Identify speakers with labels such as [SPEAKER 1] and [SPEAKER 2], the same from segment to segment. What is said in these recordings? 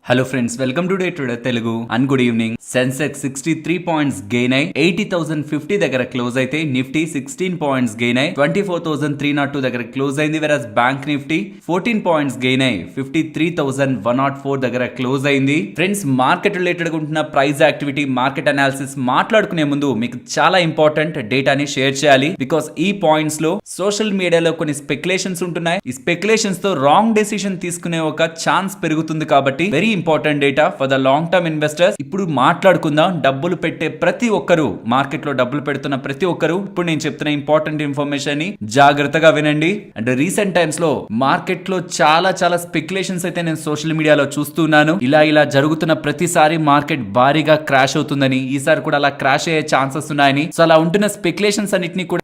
[SPEAKER 1] Hello friends, welcome to day today Telugu and good evening. Sensex 63 points gain అయి 80,050 దగ్గర close అయితే Nifty 16 points gain అయి 24,302 దగ్గర క్లోజ్ అయింది. వెరస్ బ్యాంక్ నిఫ్టీ 14 పాయింట్స్ గెయిన్ అయి 53,104 దగ్గర క్లోజ్ అయింది. ఫ్రెండ్స్, మార్కెట్ రిలేటెడ్ గా ఉంటున్న ప్రైస్ యాక్టివిటీ, మార్కెట్ అనాలిసిస్ మాట్లాడుకునే ముందు మీకు చాలా ఇంపార్టెంట్ డేటాని షేర్ చేయాలి. బికాస్ ఈ పాయింట్స్ లో సోషల్ మీడియాలో కొన్ని స్పెక్యులేషన్స్ ఉంటున్నాయి. ఈ స్పెక్యులేషన్స్ తో రాంగ్ డెసిషన్ తీసుకునే ఒక ఛాన్స్ పెరుగుతుంది. కాబట్టి very important data for the long term investors. ఇప్పుడు మాట్లాడుకుందాం. డబ్బులు పెట్టే ప్రతి ఒక్కరు, మార్కెట్ లో డబ్బులు పెడుతున్న ప్రతి ఒక్కరు ఇప్పుడు నేను చెప్తున్న ఇంపార్టెంట్ ఇన్ఫర్మేషన్ ని జాగ్రత్తగా వినండి. అండ్ రీసెంట్ టైమ్స్ లో మార్కెట్ లో చాలా స్పెక్యులేషన్స్ అయితే నేను సోషల్ మీడియాలో చూస్తున్నాను. ఇలా జరుగుతున్న ప్రతిసారి మార్కెట్ భారీగా క్రాష్ అవుతుందని, ఈసారి కూడా అలా క్రాష్ అయ్యే ఛాన్సెస్ ఉన్నాయని, సో అలా ఉంటున్న స్పెక్యులేషన్స్ అన్నిటిని కూడా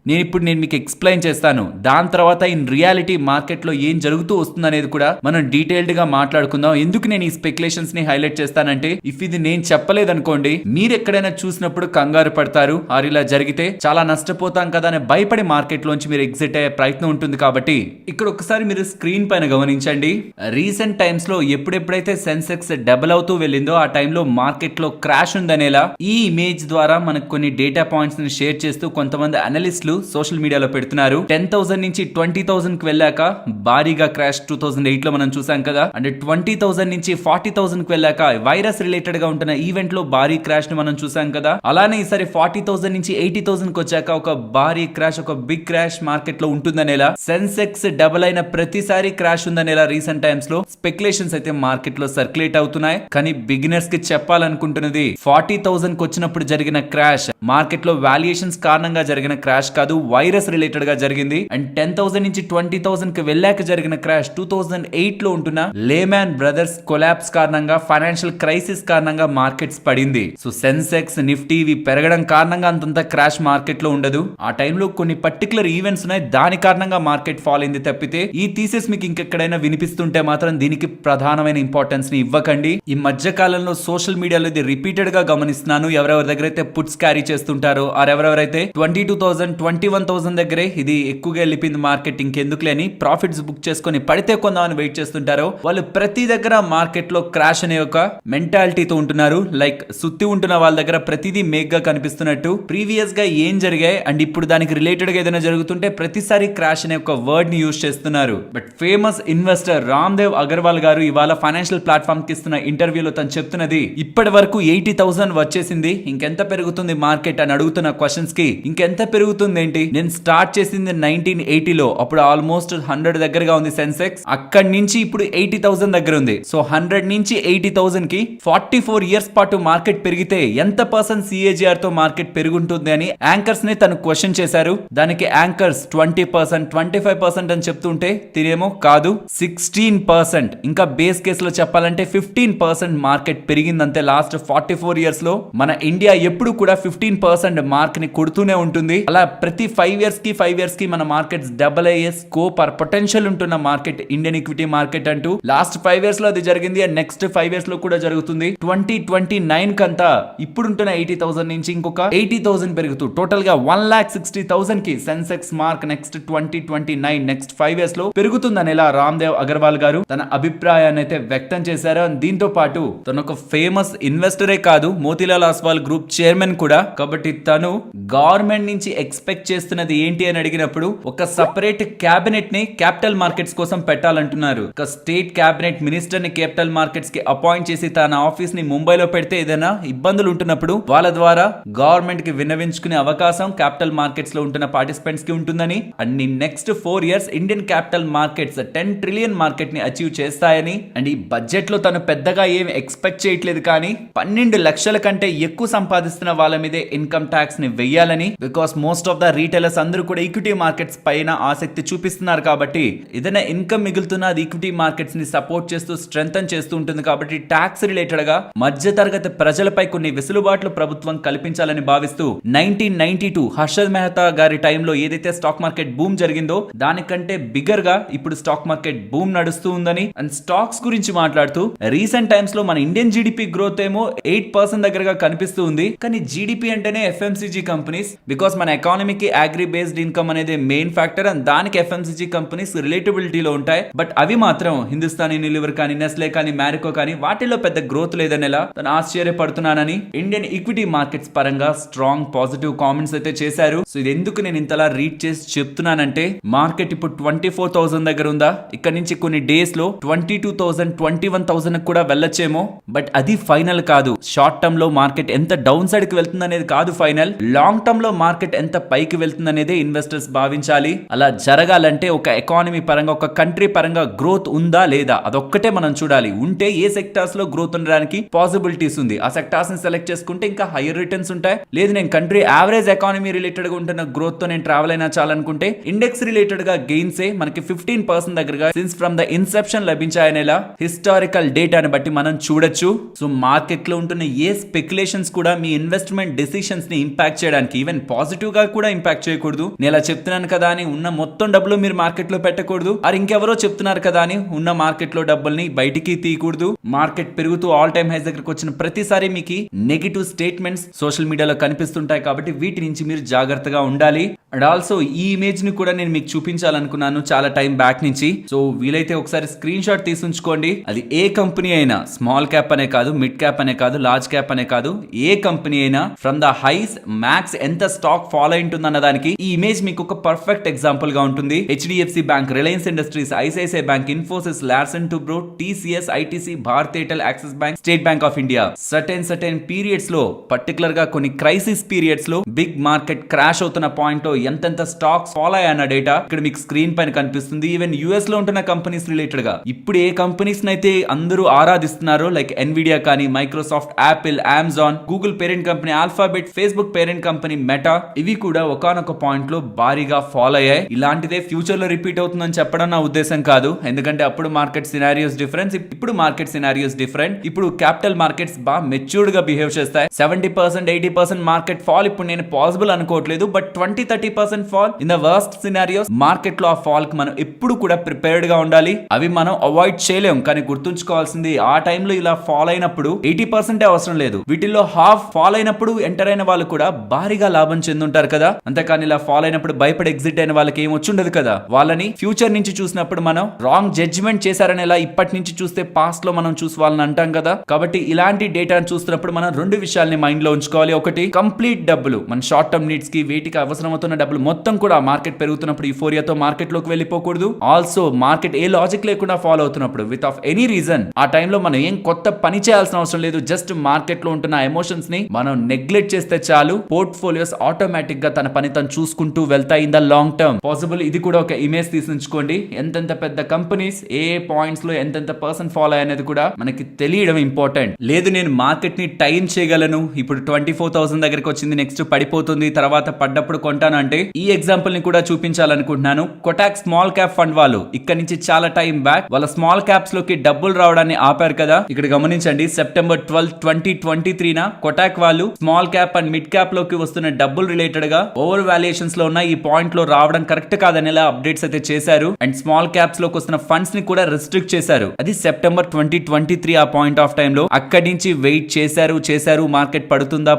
[SPEAKER 1] నేను మీకు ఎక్స్ప్లెయిన్ చేస్తాను. దాని తర్వాత ఇన్ రియాలిటీ మార్కెట్ లో ఏం జరుగుతూ వస్తుంది అనేది కూడా మనం డీటెయిల్డ్ గా మాట్లాడుకుందాం. ఎందుకు నేను ఈ స్పెక్యులేషన్స్ ని హైలైట్ చేస్తానంటే, ఇఫ్ ఇది నేను చెప్పలేదనుకోండి, మీరు ఎక్కడైనా చూసినప్పుడు కంగారు పడతారు, ఆర్ ఇలా జరిగితే చాలా నష్టపోతాం కదా అని భయపడి మార్కెట్ లోంచి మీరు ఎగ్జిట్ అయ్యే ప్రయత్నం ఉంటుంది. కాబట్టి ఇక్కడ ఒకసారి మీరు స్క్రీన్ పైన గమనించండి. రీసెంట్ టైమ్స్ లో ఎప్పుడెప్పుడైతే సెన్సెక్స్ డబుల్ అవుతూ వెళ్ళిందో ఆ టైంలో మార్కెట్ లో క్రాష్ ఉందనేలా ఈ ఇమేజ్ ద్వారా మనకు కొన్ని డేటా పాయింట్స్ ని షేర్ చేస్తూ కొంతమంది అనలిస్టులు సోషల్ మీడియాలో పెడుతున్నారు. 10,000 నుంచి 20,000 కి వెళ్ళాక భారీగా క్రాష్ 2008 లో మనం చూసాం కదా. అంటే 20,000 నుంచి 40,000 కి వెళ్ళాక వైరస్ రిలేటెడ్ గా ఉంటున్న ఈవెంట్ లో భారీ క్రాష్ ని మనం చూసాం కదా. అలానే ఈసారి 40,000 నుంచి 80,000 కి వచ్చాక ఒక భారీ క్రాష్, ఒక బిగ్ క్రాష్ మార్కెట్ లో ఉంటుందనేలా, సెన్సెక్స్ డబుల్ అయిన ప్రతిసారి క్రాష్ ఉందనేలా రీసెంట్ టైమ్స్ లో స్పెక్యులేషన్స్ అయితే మార్కెట్ లో సర్క్యులేట్ అవుతున్నాయి. కానీ బిగినర్స్ కి చెప్పాలనుకుంటున్నది, 40,000 కి వచ్చినప్పుడు జరిగిన క్రాష్ మార్కెట్ లో వాల్యుయేషన్స్ కారణంగా జరిగిన క్రాష్ కాదు, వైరస్ రిలేటెడ్ గా జరిగింది. అండ్ 10,000 నుంచి 20,000 కి వెళ్ళాక జరిగిన క్రాష్ 2008 లో ఉంటున్న లేమాన్ బ్రదర్స్ కొలాప్స్ కారణంగా, ఫైనాన్షియల్ క్రైసిస్ కారణంగా మార్కెట్స్ పడింది. సో సెన్సెక్స్, నిఫ్టీ ఇవి పెరగడం కారణంగా అంతంత క్రాష్ మార్కెట్ లో ఉండదు. ఆ టైంలో కొన్ని పర్టికులర్ ఈవెంట్స్ ఉన్నాయి, దాని కారణంగా మార్కెట్ ఫాల్ అయింది తప్పితే ఈ థీసిస్ మీకు ఇంకెక్కడైనా వినిపిస్తుంటే మాత్రం దీనికి ప్రధానమైన ఇంపార్టెన్స్ ని ఇవ్వకండి. ఈ మధ్య కాలంలో సోషల్ మీడియాలో ఇది రిపీటెడ్ గా గమనిస్తున్నాను. ఎవరెవరి దగ్గర అయితే పుట్స్ క్యారీ చేస్తుంటారో, ఎవరెవరైతే 22,000, 21,000 దగ్గరే ఇది ఎక్కువగా వెళ్ళిపోయింది మార్కెట్, ఇంకెందుకు లేని ప్రాఫిట్స్ బుక్ చేసుకొని పడితే కొందామని వెయిట్ చేస్తుంటారో, వాళ్ళు ప్రతి దగ్గర మార్కెట్ లో క్రాష్ అనే ఒక మెంటాలిటీతో ఉంటున్నారు. లైక్ సుత్తి ఉంటున్న వాళ్ళ దగ్గర ప్రతిదీ మేక్ గా కనిపిస్తున్నట్టు, ప్రీవియస్ గా ఏం జరిగాయి అండ్ ఇప్పుడు దానికి రిలేటెడ్ గా ఏదైనా జరుగుతుంటే ప్రతిసారి క్రాష్ అనే ఒక వర్డ్ ని యూజ్ చేస్తున్నారు. But famous investor Ramdev Agarwal గారు ఇవాళ ఫైనాన్షియల్ ప్లాట్ఫామ్ కి ఇస్తున్న ఇంటర్వ్యూలో తను చెప్తున్నది, ఇప్పటి వరకు 80,000 వచ్చేసింది, ఇంకెంత పెరుగుతుంది మార్కెట్ అని అడుగుతున్న క్వశ్చన్స్ కి ఇంకెంత పెరుగుతుంది ఏంటి, నేను స్టార్ట్ చేసింది 1980లో, అప్పుడు ఆల్మోస్ట్ 100 దగ్గరగా ఉంది సెన్సెక్స్, అక్కడి నుంచి ఇప్పుడు 80,000 దగ్గర ఉంది. సో 100 నుంచి 80,000 కి 44 ఇయర్స్ పాటు మార్కెట్ పెరిగితే ఎంత పర్సెంట్ CAGR తో మార్కెట్ పెరుగుంటుంది అని యాంకర్స్ ని తను క్వశ్చన్ చేశారు. దానికి యాంకర్స్ 20%, 25% అని చెప్తుంటే తినేమో కాదు 16%, ఇంకా బేస్ కేసులో చెప్పాలంటే 15% మార్కెట్ పెరిగిందంతే. లాస్ట్ 44 ఇయర్స్ లో మన ఇండియా ఎప్పుడు కూడా 15% మార్క్ ని కొడుతూనే ఉంటుంది. అలా ప్రతి 5 ఇయర్స్ కి మన మార్కెట్స్ డబుల్ అయ్యే స్కోప్ ఆర్ పొటెన్షియల్ ఉంటున్న మార్కెట్ ఇండియన్ ఈక్విటీ మార్కెట్ అంటూ లాస్ట్ 5 ఇయర్స్ లో అది జరిగింది. అండ్ నెక్స్ట్ 5 ఇయర్స్ లో కూడా జరుగుతుంది. 2029 కంతా ఇప్పుడుంటున్న 80,000 నుంచి ఇంకొక 80,000 పెరుగుతూ టోటల్ గా 1,60,000 కి Sensex mark next 2029 next 5 years లో పెరుగుతుందని ఇలా రామ్దేవ్ అగర్వాల్ గారు తన అభిప్రాయాన్ని అయితే వ్యక్తం చేశారు. అండ్ దీంతో పాటు తను ఒక ఫేమస్ ఇన్వెస్టరే కాదు, మోతీలాల్ ఆస్వాల్ గ్రూప్ చైర్మన్ కూడా. కాబట్టి తను గవర్నమెంట్ నుంచి ఎక్స్పెక్ట్ చేస్తున్నది ఏంటి అని అడిగినప్పుడు, ఒక సపరేట్ క్యాబినెట్ ని క్యాపిటల్ మార్కెట్స్ కోసం పెట్టాలంటున్నారు. ఒక స్టేట్ క్యాబినెట్ మినిస్టర్ ని క్యాపిటల్ మార్కెట్స్ కి అపాయింట్ చేసి తన ఆఫీస్ ని ముంబైలో పెడితే ఏదైనా ఇబ్బందులు ఉంటున్నప్పుడు వాళ్ళ ద్వారా గవర్నమెంట్ కి విన్నవించుకునే అవకాశం క్యాపిటల్ మార్కెట్స్ లో ఉంటున్న పార్టిసిపెంట్స్ కి ఉంటుందని, అన్ని next 4 years Indian capital markets 10 trillion market ని అచీవ్ చేస్తాయని, అండ్ ఈ బడ్జెట్ లో తను పెద్దగా ఏం ఎక్స్పెక్ట్ చేయట్లేదు కానీ 12 లక్షల కంటే ఎక్కువ సంపాదిస్తున్న వాళ్ళ మీదే ఇన్కమ్ ట్యాక్స్ ని వెయ్యాలని, because most of the retailers అందరూ కూడా ఈక్విటీ మార్కెట్స్ పైన ఆసక్తి చూపిస్తున్నారు. కాబట్టి ఏదైనా ఇన్కమ్ మిగులుతున్న అది ఈక్విటీ మార్కెట్స్ ని సపోర్ట్ చేస్తూ స్ట్రెంథన్ చేస్తూ ఉంటుంది. కాబట్టి ట్యాక్స్ రిలేటెడ్ గా మధ్య తరగతి ప్రజలపై కొన్ని వెసులుబాట్లు ప్రభుత్వం కల్పించాలని భావిస్తూ 1992 హర్షద్ మెహతా గారి టైంలో ఏదైతే స్టాక్ మార్కెట్ బూమ్ జరిగిందో దానికంటే బిగ్గర్ గా ఇప్పుడు స్టాక్ మార్కెట్ బూమ్ నడుస్తూ ఉందని, అండ్ స్టాక్స్ గురించి మాట్లాడుతూ రీసెంట్ టైమ్స్ లో మన ఇండియన్ జీడిపి గ్రోత్ ఏమో 8% దగ్గరగా కనిపిస్తూ ఉంది. కానీ జీడిపి అంటేనే FMCG కంపెనీస్, బికాస్ మన ఎకానమీకి అగ్రి బేస్డ్ ఇన్కమ్ అనేది మెయిన్ ఫ్యాక్టర్, అండ్ దానికి FMCG కంపెనీస్ రిలేటబిలిటీలో ఉంటాయి. బట్ అవి మాత్రం హిందుస్థానీ యూనిలివర్ కానీ, నెస్లే కానీ, మ్యారికో కానీ వాటిలో పెద్ద గ్రోత్ లేదని ఎలా తను ఆశ్చర్యపడుతున్నానని ఇండియన్ ఈక్విటీ మార్కెట్స్ పరంగా స్ట్రాంగ్ పాజిటివ్ కామెంట్స్ అయితే చేశారు. సో ఇది ఎందుకు నేను ఇంతలా రీడ్ చేసి చెప్తున్నానంటే మార్కెట్ ఇప్పుడు 24,000 దగ్గర ఉందా, ఇక్కడ నుంచి కొన్ని డేస్ లో 22,000 21,000 కూడా వెళ్ళొచ్చేమో. బట్ అది ఫైనల్ కాదు. షార్ట్ టర్మ్ లో మార్కెట్ ఎంత డౌన్ సైడ్ కి వెళ్తుంది అనేది కాదు ఫైనల్. లాంగ్ టర్మ్ లో మార్కెట్ ఎంత పైకి వెళ్తుంది అనేది ఇన్వెస్టర్స్ భావించాలి. అలా జరగాలంటే ఒక ఎకానమీ పరంగా ఒక కంట్రీ పరంగా గ్రోత్ ఉందా లేదా అదొక్కటే మనం చూడాలి. ఉంటే ఏ సెక్టార్స్ లో గ్రోత్ ఉండడానికి పాసిబిలిటీస్ ఉంది ఆ సెక్టార్స్ ని సెలెక్ట్ చేసుకుంటే ఇంకా హైయర్ రిటర్న్స్ ఉంటాయి. లేదు నేను కంట్రీ యావరేజ్ ఎకానమీ రిలేటెడ్ గా ఉంటున్న గ్రోత్ తో నేను ట్రావెల్ అయినా చాలనుకుంటే ఇండెక్స్ రిలేటెడ్ గా గెయిన్స్ మనకి 15% దగ్గరగా సిన్స్ ఫ్రమ్ ద ఇన్సెప్షన్ లభించాయనేలా హిస్టారికల్ డేటాని బట్టి మనం చూడొచ్చు. సో మార్కెట్ లో ఉంటున్న ఏ స్పెక్యులేషన్స్ కూడా మీ ఇన్వెస్ట్మెంట్ డెసిషన్స్ ని ఇంపాక్ట్ చేయడానికి ఈవెన్ పాజిటివ్ గా కూడా ఇంపాక్ట్ చేయకూడదు. నేను ఇలా చెప్తున్నాను కదా అని ఉన్న మొత్తం డబ్బులు మీరు మార్కెట్ లో పెట్టకూడదు. అది ఇంకెవరో చెప్తున్నారు కదా అని ఉన్న మార్కెట్ లో డబ్బుల్ని బయటికి తీయకూడదు. మార్కెట్ పెరుగుతూ ఆల్ టైమ్ హైస్ దగ్గరకు వచ్చిన ప్రతిసారి మీకు నెగిటివ్ స్టేట్మెంట్స్ సోషల్ మీడియాలో కనిపిస్తుంటాయి కాబట్టి వీటి నుంచి మీరు జాగ్రత్తగా ఉండాలి. అండ్ ఆల్సో ఈ ఇమేజ్ ని కూడా నేను మీకు చూపించాలనుకున్నాను చాలా టైం బ్యాక్ నుంచి. సో వీలైతే ఒకసారి స్క్రీన్ షాట్ తీసి ఉంచుకోండి. అది ఏ కంపెనీ అయినా స్మాల్ క్యాప్ అనే కాదు, మిడ్ క్యాప్ అనే కాదు, లార్జ్ క్యాప్ అనే కాదు, ఏ కంపెనీ అయినా ఫ్రమ్ ద హైస్ మ్యాక్స్ ఎంత స్టాక్ ఫాలో అయింటుంది అన్న దానికి ఈ ఇమేజ్ మీకు ఒక పర్ఫెక్ట్ ఎగ్జాంపుల్ గా ఉంటుంది. HDFC bank, Reliance Industries, ICICI bank, Infosys, Larsen Toubro, TCS, ITC, Bharti Airtel, Axis bank, state bank of India certain periods లో పర్టికులర్ గా కొన్ని క్రైసిస్ పీరియడ్స్ లో బిగ్ మార్కెట్ క్రాష్ అవుతున్న పాయింట్ లో ఎంతెంత స్టాక్స్ ఫాలో అయ్యన్న డేటా ఇక్కడ మీకు స్క్రీన్ పైన కనిపిస్తుంది. ఈవెన్ యుఎస్ లో ఉంటున్న కంపెనీస్ రిలేటెడ్ గా ఇప్పుడు ఏ కంపెనీస్ అయితే అందరూ ఆరాధిస్తున్నారో లైక్ ఎన్విడియా కానీ, Microsoft, Apple, Amazon, Google parent company alphabet, Facebook parent company meta, ఇవి కూడా ఒకానొక పాయింట్ లో భారీగా ఫాలో అయ్యాయి. ఇలాంటిదే ఫ్యూచర్ లో రిపీట్ అవుతుందని చెప్పడం నా ఉద్దేశం కాదు. ఎందుకంటే అప్పుడు మార్కెట్ సినారియోస్ డిఫరెన్స్, ఇప్పుడు మార్కెట్ సినారియోస్ డిఫరెంట్. ఇప్పుడు క్యాపిటల్ మార్కెట్స్ బాగా మెచ్యూర్డ్ గా బిహేవ్ చేస్తాయి. 70% 80% మార్కెట్ ఫాల్ ఇప్పుడు నేను పాసిబుల్ అనుకోవట్లేదు. But 20-30% fall in the worst scenarios market లో ఆ ఫాల్ కి మనం ఎప్పుడు కూడా ప్రిపేర్డ్ గా ఉండాలి. అవి మనం అవాయిడ్ చేయలేం. కానీ గుర్తుంచుకోవాల్సింది ఆ టైంలో ఇలా ఫాల్ అయినప్పుడు 80% అవసరం లేదు. వీటిల్లో హాఫ్ ఫాల్ అయినప్పుడు ఎంటర్ అయిన వాళ్ళు కూడా భారీగా లాభం చెందుంటారు కదా. అంతేకాని ఇలా ఫాల్ అయినప్పుడు భయపడి ఎగ్జిట్ అయిన వాళ్ళకి ఏం వచ్చుండదు కదా. వాళ్ళని ఫ్యూచర్ నుంచి చూసినప్పుడు మనం రాంగ్ జడ్జిమెంట్ చేశారని ఇలా ఇప్పటి నుంచి చూస్తే పాస్ట్ లో మనం చూసి వాళ్ళని అంటాం కదా. కాబట్టి ఇలాంటి డేటాను చూస్తున్నప్పుడు మనం రెండు విషయాల్ని మైండ్ లో ఉంచుకోవాలి. ఒకటి, కంప్లీట్ డబ్బులు మన షార్ట్ టర్మ్ నీడ్స్ కి వీటికి అవసరమవుతున్న డబ్బులు మొత్తం కూడా మార్కెట్ పెరుగుతున్నప్పుడు యూఫోరియాతో మార్కెట్ లోకి వెళ్ళిపోకూడదు. ఆల్సో మార్కెట్ ఏ లాజిక్ లేకుండా ఫాలో అవుతున్నప్పుడు విత్ ఆఫ్ ఎనీ రీజన్ ఆ టైంలో మనం ఏం కొత్త పని చేయాల్సిన అవసరం లేదు. జస్ట్ మార్కెట్ లో ఉంటున్న ఎమోషన్స్ ని మనం నెగ్లెక్ట్ చేస్తే చాలు. పోర్ట్ఫోలియోస్ ఆటోమేటిక్ గా తన పని తను చూసుకుంటూ వెళ్తాయి in the long term. Possible ఇది కూడా ఒక ఇమేజ్ తీసించుకోండి. ఎంతెంత పెద్ద కంపెనీస్ ఏ పాయింట్స్ లో ఎంతెంత పర్సెంట్ ఫాలో అనేది కూడా మనకి తెలియడం ఇంపార్టెంట్. లేదు నేను మార్కెట్ ని టైం చేయగలను, ఇప్పుడు 24,000 దగ్గరకు వచ్చింది, నెక్స్ట్ పడిపోతుంది, తర్వాత పడ్డప్పుడు కొంటాను అంటే ఈ ఎగ్జాంపుల్ ని కూడా చూపించాలనుకుంటున్నాను. కొటాక్ స్మాల్ క్యాప్ ఫండ్ వాళ్ళు ఇక్కడ నుంచి చాలా టైం బ్యాక్ వాళ్ళ స్మాల్ క్యాప్స్ లోకి డబ్బులు రావడాన్ని ఆపారు కదా. ఇక్కడ గమనించండి, సెప్టెంబర్ 12, 2023 కొటాక్ వాళ్ళు small cap and mid cap లోకి వస్తున్న డబ్బులు రిలేటెడ్ గా ఓవర్ వాల్యుయేషన్స్ లో ఉన్న ఈ పాయింట్ లో రావడం కరెక్ట్ కాదనేలా అప్డేట్స్ అయితే చేశారు. అండ్ స్మాల్ క్యాప్స్ లోకి వస్తున్న ఫండ్స్ ని కూడా రెస్ట్రిక్ట్ చేశారు. అది సెప్టెంబర్ 2023 ఆ పాయింట్ ఆఫ్ టైం లో. అక్కడి నుంచి వెయిట్ చేశారు మార్కెట్ పడుతుందా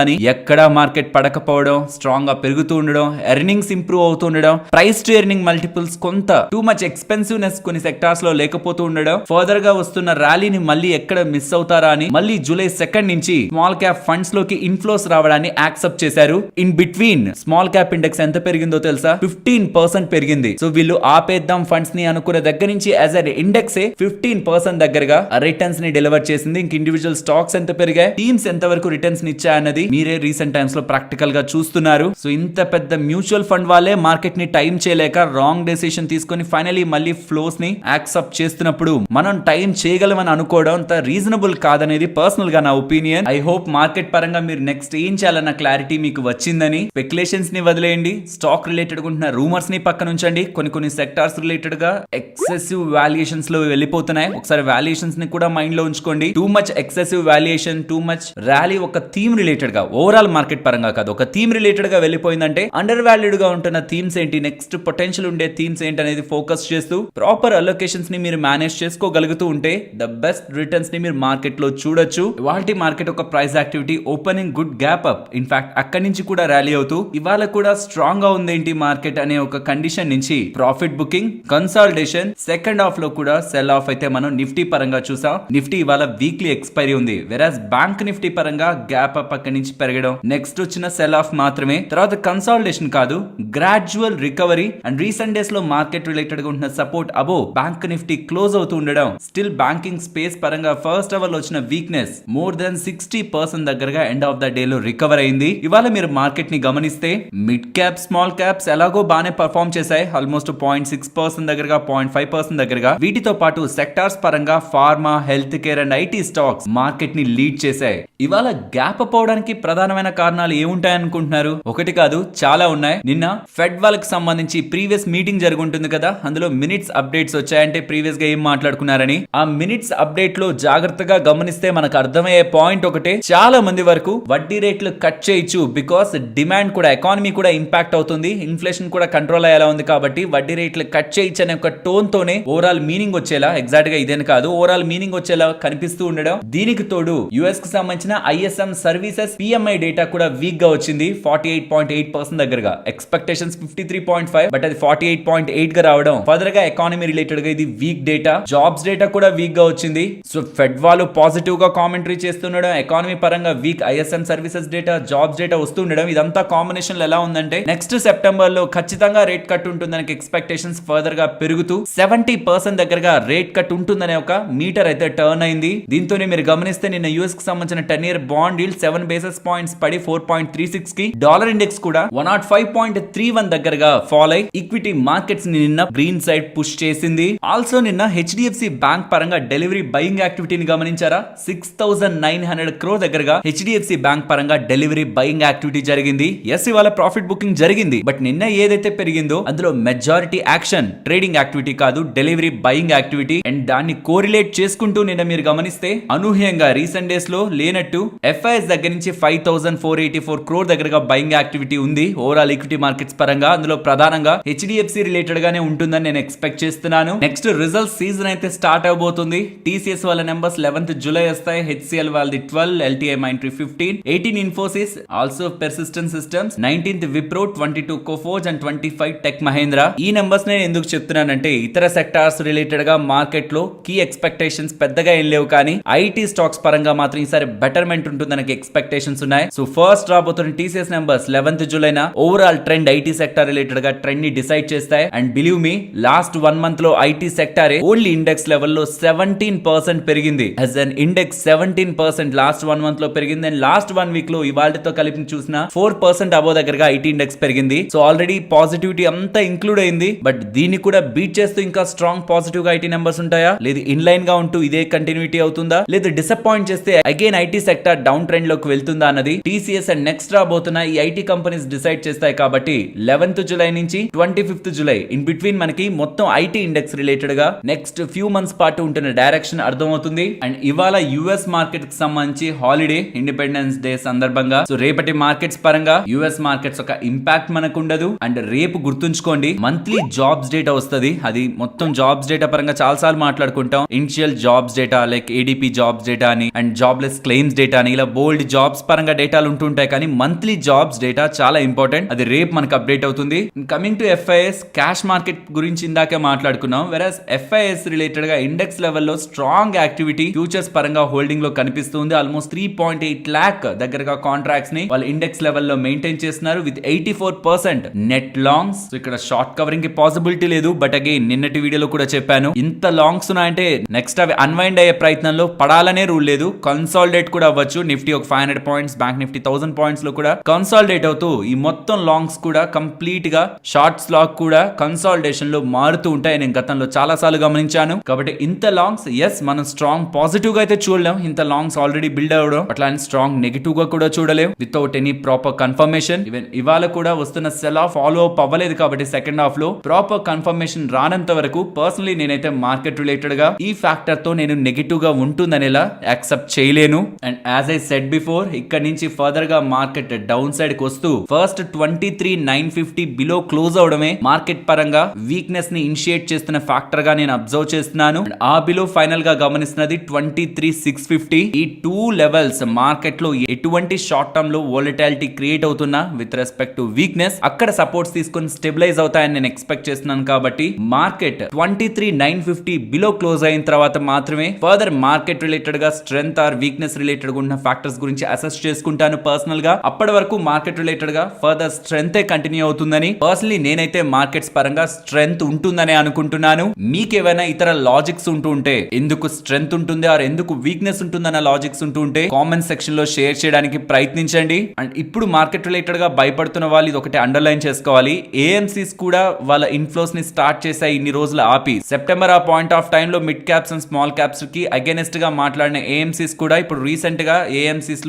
[SPEAKER 1] అని. ఎక్కడా మార్కెట్ పడకపోవడం, స్ట్రాంగ్ గా పెరుగుతూ ఉండడం, ఎర్నింగ్స్ ఇంప్రూవ్ అవుతూ ఉండడం, ప్రైస్ టు ఎర్నింగ్ మల్టిపుల్స్ కొంత టూ మచ్ ఎక్స్పెన్సివ్నెస్ కొన్ని సెక్టార్స్ లో లేకపోతూ ఉండడం, ఫర్దర్ గా వస్తున్న ర్యాలీని మళ్ళీ ఎక్కడ మిస్ అవుతారా అని మళ్ళీ జూలై 2 నుంచి స్మాల్ క్యాప్ ఫండ్స్ లోకి ఇన్ఫ్లోస్ రావడాన్ని యాక్సెప్ట్ చేశారు. In between small cap index ఎంత పెరిగిందో తెలుసా? 15% పెరిగింది. సో వీళ్ళు ఆపేద్దాం ఫండ్స్ ని అనుకునే దగ్గర నుంచి యాజ్ అ ఇండెక్స్ 15% దగ్గరగా రిటర్న్స్ ని డెలివర్ చేసింది. ఇంక ఇండివిజువల్ స్టాక్స్ ఎంత పెరిగాయి, టీమ్స్ ఎంత వరకు రిటర్న్స్ ని ఇచ్చాయన్నది మీరే రీసెంట్ టైమ్స్ లో ప్రాక్టికల్ గా చూస్తున్నారు. సో ఇంత పెద్ద మ్యూచువల్ ఫండ్ వాళ్ళే మార్కెట్ ని టైం చేయలేక రాంగ్ డెసిషన్ తీసుకొని ఫైనలీ మళ్ళీ ఫ్లోస్ ని యాక్సెప్ట్ చేస్తున్నప్పుడు మనం టైం చేయగలమని అనుకోవడం అంత రీజనబుల్ కాదనేది పర్సనల్ గా నా ఒపీనియన్. ఐ హోప్ మార్కెట్ పరంగా మీరు నెక్స్ట్ ఏం చేయాలన్న క్లారిటీ మీకు వచ్చిందని. స్పెక్యులేషన్స్ ని వదిలేయండి, స్టాక్ రిలేటెడ్ ఉంటున్న రూమర్స్ ని పక్కన ఉంచండి. కొన్ని సెక్టార్స్ రిలేటెడ్ గా ఎక్సెసివ్ వాల్యుయేషన్స్ లో వెళ్ళిపోతున్నాయి. ఒకసారి వాల్యుయేషన్స్ ని కూడా మైండ్ లో ఉంచుకోండి. Too much excessive valuation, too much rally ఒక థీమ్ రిలేటెడ్ గా, ఓవరాల్ మార్కెట్ పరంగా కాదు, ఒక థీమ్ రిలేటెడ్ గా వెళ్ళిపోయిందంటే అండర్ వాల్యూడ్ గా ఉంటున్న థీమ్స్ ఏంటి, నెక్స్ట్ పొటెన్షియల్ ఉండే థీమ్స్ ఏంటి అనేది ఫోకస్ చేస్తూ ప్రాపర్ అలొకేషన్స్ ని మీరు మేనేజ్ చేసుకోగలుగుతూ ఉంటే ద బెస్ట్ రిటర్న్స్ ని మీరు మార్కెట్ లో చూడొచ్చు. ఇవాల్టి మార్కెట్ ఒక price activity opening good gap up, in fact అక్కడి నుంచి కూడా ర్యాలీ అవుతూ ఇవాళ కూడా స్ట్రాంగ్ గా ఉందేంటి మార్కెట్ అనే ఒక కండిషన్ నుంచి profit booking, consolidation, second half లో కూడా సెల్ ఆఫ్ అయితే మనం నిఫ్టీ పరంగా చూసాం. నిఫ్టీ ఇవాళ వీక్లీ ఎక్స్పైరీ ఉంది. వెరాస్ బ్యాంక్ నిఫ్టీ పరంగా గ్యాప్ అప్ అక్కడి నుంచి పెరగడం, నెక్స్ట్ వచ్చిన సెల్ ఆఫ్ మాత్రమే, తర్వాత కన్సాలిడేషన్ కాదు, gradual recovery. And recent days లో మార్కెట్ రిలేటెడ్ గా ఉంటున్న సపోర్ట్ అబో బ్యాంక్ నిఫ్టీ క్లోజ్ అవుతూ ఉండడం, స్టిల్ బ్యాంకింగ్ స్పేస్ పరంగా ఫస్ట్ అవర్ లో వచ్చిన వీక్నెస్ మోర్ దెన్ 60% దగ్గరగా ఎండ్ ఆఫ్ ద డే లో రికవర్ అయింది. ఇవాళ మీరు మార్కెట్ ని గమనిస్తే మిడ్ క్యాప్ స్మాల్ క్యాప్స్ ఎలాగో బానే పర్ఫార్మ్ చేశాయి. ఆల్మోస్ట్ 0.6% దగ్గరగా 0.5% దగ్గరగా. వీటితో పాటు సెక్టార్స్ పరంగా pharma, health care and IT stocks market ని లీడ్ చేశాయి. ఇవాళ గ్యాప్ అప్ అవడానికి ప్రధానమైన కారణాలు ఏముంటాయనుకుంటున్నారు? ఒకటి కాదు, చాలా ఉన్నాయి. నిన్న ఫెడ్ వాళ్ళకి సంబంధించి ప్రీవియస్ మీటింగ్ జరుగుంటుంది కదా, అందులో మినిట్స్ అప్డేట్స్ వచ్చాయంటే ప్రీవియస్ గా ఏం మాట్లాడుకున్నారని. ఆ మినిట్స్ అప్డేట్ లో జాగ్రత్తగా గమనిస్తే మనకు అర్థమయ్యే పాయింట్ ఒకటే, చాలా మంది వరకు వడ్డీ రేట్లు కట్ చేయొచ్చు బికాస్ డిమాండ్ కూడా, ఎకానమీ కూడా ఇంపాక్ట్ అవుతుంది, ఇన్ఫ్లేషన్ కూడా కంట్రోల్ అయ్యేలా ఉంది కాబట్టి వడ్డీ రేట్లు కట్ చేయొచ్చు అనే ఒక టోన్ తోనే ఓవరాల్ మీనింగ్ వచ్చేలా, ఎగ్జాక్ట్ గా ఇదేని కాదు, ఓవరాల్ మీనింగ్ వచ్చేలా కనిపిస్తూ ఉండడం. దీనికి తోడు యుఎస్ కి సంబంధించిన ఐఎస్ఎం సర్వీసెస్ పిఎంఐ డేటా కూడా వీక్ గా వచ్చింది. 48.8% దగ్గరగా. ఎక్స్పెక్టేషన్స్ 53.5, బట్ అది 48.8 గా రావడం ఫర్దర్ గా ఎకానమీ రిలేటెడ్ గా ఇది వీక్ డేటా. జాబ్స్ డేటా కూడా వీక్ గా వచ్చింది. సో ఫెడ్ వాళ్ళు పాజిటివ్ గా కామెంటరీ చేస్తుండడం, ఎకానమీ పరంగా weak ISM services data, jobs data వస్తుండడం, ఇదంతా కాంబినేషన్ ఎలా ఉందంటే నెక్స్ట్ సెప్టెంబర్ లో ఖచ్చితంగా రేట్ కట్ ఉంటుందని ఎక్స్పెక్టేషన్స్ ఫర్దర్ గా పెరుగుతూ 70% దగ్గరగా రేట్ కట్ ఉంటుందనే ఒక మీటర్ అయితే టర్న్ అయింది. దీంతోనే మీరు గమనిస్తే నిన్న యూఎస్ కి సంబంధించిన 10-year bond yield 7 basis points పడి 4.36 కి, డాలర్ ఇండెక్స్ కూడా 105.31 దగ్గరగా ఫాల్ అయి ఈక్విటీ మార్కెట్స్ ని నిన్న గ్రీన్ సైడ్ పుష్ చేసింది. ఆల్సో నిన్న హెచ్డిఎఫ్సి బ్యాంక్ పరంగా డెలివరీ బయింగ్ యాక్టివిటీని గమనించారా? 6,900 crore దగ్గరగా హెచ్డిఎఫ్సి బ్యాంక్ పరంగా డెలివరీ బయింగ్ యాక్టివిటీ జరిగింది. ఎస్, ఇవాళ ప్రాఫిట్ బుకింగ్ జరిగింది, బట్ నిన్న ఏదైతే పెరిగిందో అందులో మెజారిటీ యాక్షన్ ట్రేడింగ్ యాక్టివిటీ కాదు, డెలివరీ బయింగ్ యాక్టివిటీ. అండ్ దాన్ని కోరిలేట్ చేసుకుంటూ నిన్న మీరు గమనిస్తే అనూహ్యంగా రీసెంట్ డేస్ లో లేనట్టు ఎఫ్ఐఎస్ దగ్గర నుంచి 5,484 crore దగ్గరగా బయింగ్ యాక్టివిటీ ఉంది ఓవరాల్ ఈక్విటీ మార్కెట్స్ పరంగా. అందులో ప్రధానంగా హెచ్డిఎఫ్సి రిలేటెడ్ గానే ఉంటుందని నేను ఎక్స్పెక్ట్ చేస్తున్నాను. నెక్స్ట్ రిజల్ట్ సీజన్ అయితే స్టార్ట్ అవబోతుంది. టీసీఎస్ వాళ్ళ నెంబర్స్ 11th July వస్తాయి, హెచ్సిఎల్ వాళ్ళది 12, LTI Mindtree 15, 18 Infosys, also Persistent Systems, 19th Wipro, 22 Coforge and 25 Tech Mahindra. ఈ నెంబర్స్ నేను ఎందుకు చెప్తున్నానంటే ఇతర సెక్టార్స్ రిలేటెడ్ గా మార్కెట్ లో కీ ఎక్స్పెక్టేషన్స్ పెద్దగా ఏం లేవు, కానీ ఐటీ స్టాక్స్ పరంగా మాత్రం ఈసారి బెటర్మెంట్ ఉంటుందని ఎక్స్పెక్టేషన్స్ ఉన్నాయి. సో ఫస్ట్ రాబోతున్న TCS numbers 11th July overall trend IT sector related గా ట్రెండ్ ని డిసైడ్ చేస్తాయి. And believe me, last 1 month లో ఐటీ సెక్టర్ ఓన్లీ ఇండెక్స్ లెవెల్లో 17% పెరిగింది. As an index 17% last 1 month లో పెరిగింది. అండ్ లాస్ట్ 1 week లో ఇవాళతో కలిపి చూసిన 4% అబో దగ్గరగా ఐటీ ఇండెక్స్ పెరిగింది. సో ఆల్రెడీ పాజిటివిటీ అంతా ఇంక్లూడ్ అయింది. బట్ దీన్ని కూడా బీట్ చేస్తూ ఇంకా స్ట్రాంగ్ పాజిటివ్ గా ఐటీ నెంబర్స్ ఉంటాయా, లేదు ఇన్ లైన్ గా ఉంటూ ఇదే కంటిన్యూటీ అవుతుందా, లేదు డిసప్పాయింట్ చేస్తే again IT sector down trend లోకి వెళ్తుందా అన్నది టీసీఎస్ అండ్ నెక్స్ట్ రాబోతున్న ఈ ఐటీ కంపెనీస్ డిసైడ్ చేస్తాయి. కాబట్టి 11th July నుంచి 25th July ఇన్ బిట్వీన్ మనకి మొత్తం ఐటీ ఇండెక్స్ రిలేటెడ్ గా నెక్స్ట్ ఫ్యూ మంత్స్ పాటు ఉంటున్న డైరెక్షన్ అర్థమవుతుంది. అండ్ ఇవాళ యుఎస్ మార్కెట్ కి సంబంధించి హాలిడే, ఇండిపెండెన్స్ డే సందర్భంగా. సో రేపటి మార్కెట్స్ పరంగా యుఎస్ మార్కెట్స్ ఒక ఇంపాక్ట్ మనకు ఉండదు. అండ్ రేపు గుర్తుంచుకోండి, మంత్లీ జాబ్స్ డేటా వస్తుంది. అది మొత్తం జాబ్స్ డేటా పరంగా చాలా సార్లు మాట్లాడుకుంటాం. Initial jobs data like ADP jobs data అని అండ్ జాబ్లెస్ క్లెయిమ్స్ డేటా అని, ఇలా బోల్డ్ జాబ్స్ పరంగా డేటాలు ఉంటుంటాయి, కానీ మంత్లీ జాబ్స్ డేటా చాలా ఇంపార్టెంట్. అది రేపు మనకు అప్డేట్ అవుతుంది. Coming to FIIs, cash market గురించి ఇందాకే మాట్లాడుకున్నాం. వెరస్ ఎఫ్ఐఎస్ రిలేటెడ్ గా ఇండెక్స్ లెవెల్లో స్ట్రాంగ్ యాక్టివిటీ ఫ్యూచర్స్ పరంగా హోల్డింగ్ లో కనిపిస్తుంది. ఆల్మోస్ట్ 3.8 lakh దగ్గరగా కాంట్రాక్ట్స్ ని వాళ్ళు ఇండెక్స్ లెవెల్లో మెయింటైన్ చేస్తున్నారు విత్ 84% నెట్ లాంగ్స్. ఇక్కడ షార్ట్ కవరింగ్ కి పాసిబిలిటీ లేదు, బట్ అగైన్ నిన్నటి వీడియోలో కూడా చెప్పాను, ఇంత లాంగ్స్ ఉన్నాయంటే నెక్స్ట్ అవి అన్వైండ్ అయ్యే ప్రయత్నంలో పడాలనే రూల్ లేదు, కన్సాలిడేట్ కూడా అవ్వచ్చు. నిఫ్టీ ఒక 500 points, బ్యాంక్ నిఫ్టీ 1000 points లో కూడా కన్సాలిడేట్ అవుతూ ఈ మొత్తం లాంగ్స్ కూడా కంప్లీట్ గా షార్ట్స్ లాక్ కూడా కన్సాలిడేషన్ లో మారుతూ ఉంటాయి. నేను గతంలో చాలా సార్లు గమనించాను. కాబట్టి ఇంత లాంగ్స్ ఎస్ మనం స్ట్రాంగ్ పాజిటివ్ గా అయితే చూడలేం, ఇంత లాంగ్స్ ఆల్రెడీ బిల్డ్ అవడం, అట్లా స్ట్రాంగ్ నెగిటివ్ గా కూడా చూడలేం without any proper confirmation. Even ఇవాళ కూడా వస్తున్న సెల్ ఆఫ్ ఫాలో అప్ అవ్వలేదు, కాబట్టి సెకండ్ హాఫ్ లో ప్రాపర్ కన్ఫర్మేషన్ రానంత వరకు పర్సనలీ నేనైతే మార్కెట్ రిలేటెడ్ గా ఈ ఫ్యాక్టర్ తో నేను నెగిటివ్ గా ఉంటుందనేలా యాక్సెప్ట్ చేయలేను. And as I said before, ఇక్కడ నుంచి ఫర్దర్ గా మార్కెట్ డౌన్ సైడ్ కి వస్తూ ఫస్ట్ 23,950 బిలో క్లోజ్ అవడమే మార్కెట్ పరంగా వీక్నెస్ ని ఇనిషియేట్ చేస్తున్న ఫ్యాక్టర్ గా నేను అబ్జర్వ్ చేస్తున్నాను. ఆ బిలో ఫైనల్ గా గమనిస్తున్నది 23,650. ఈ 2 levels మార్కెట్ లో ఎటువంటి షార్ట్ టర్మ్ లో వోలటాలిటీ క్రియేట్ అవుతున్నా విత్ రెస్పెక్ట్ టు వీక్నెస్ అక్కడ సపోర్ట్స్ తీసుకొని స్టెబిలైజ్ అవుతాయని నేను ఎక్స్పెక్ట్ చేస్తున్నాను. కాబట్టి మార్కెట్ 23,950 బిలో క్లోజ్ అయిన తర్వాత మాత్రమే ఫర్దర్ మార్కెట్ రిలేటెడ్ గా స్ట్రెంత్ ఆర్ వీక్నెస్ రిలేటెడ్ గా ఉన్న ఫ్యాక్టర్స్ గురించి అసెస్ చేసుకుంటాను పర్సనల్ గా. అప్పటి వరకు మార్కెట్ రిలేటెడ్ గా ఫర్దర్ స్ట్రెంత్ కంటిన్యూ అవుతుందని పర్సనలీ నేనైతే మార్కెట్స్ పరంగా స్ట్రెంత్ ఉంటుందని అనుకుంటున్నాను. మీకేమైనా ఇతర లాజిక్స్ ఉంటూ ఉంటే, ఎందుకు స్ట్రెంత్ ఉంటుంది ఆర్ ఎందుకు వీక్నెస్ ఉంటుందన్న లాజిక్స్ ఉంటూ ఉంటే కామెంట్ సెక్షన్ లో షేర్ చేయడానికి ప్రయత్నించండి. అండ్ ఇప్పుడు మార్కెట్ రిలేటెడ్ గా భయపడుతున్న వాళ్ళు ఇది ఒకటి అండర్లైన్ చేసుకోవాలి. ఏఎంసీస్ కూడా వాళ్ళ ఇన్ఫ్లోస్ ని స్టార్ట్ చేశాయి ఇన్ని రోజులు ఆపి. సెప్టెంబర్ ఆ పాయింట్ ఆఫ్ టైమ్ లో mid caps and small caps కి అగైనెస్ట్ గా మాట్లాడిన ఏఎంసీస్ కూడా ఇప్పుడు రీసెంట్ గా ఏఎంసీస్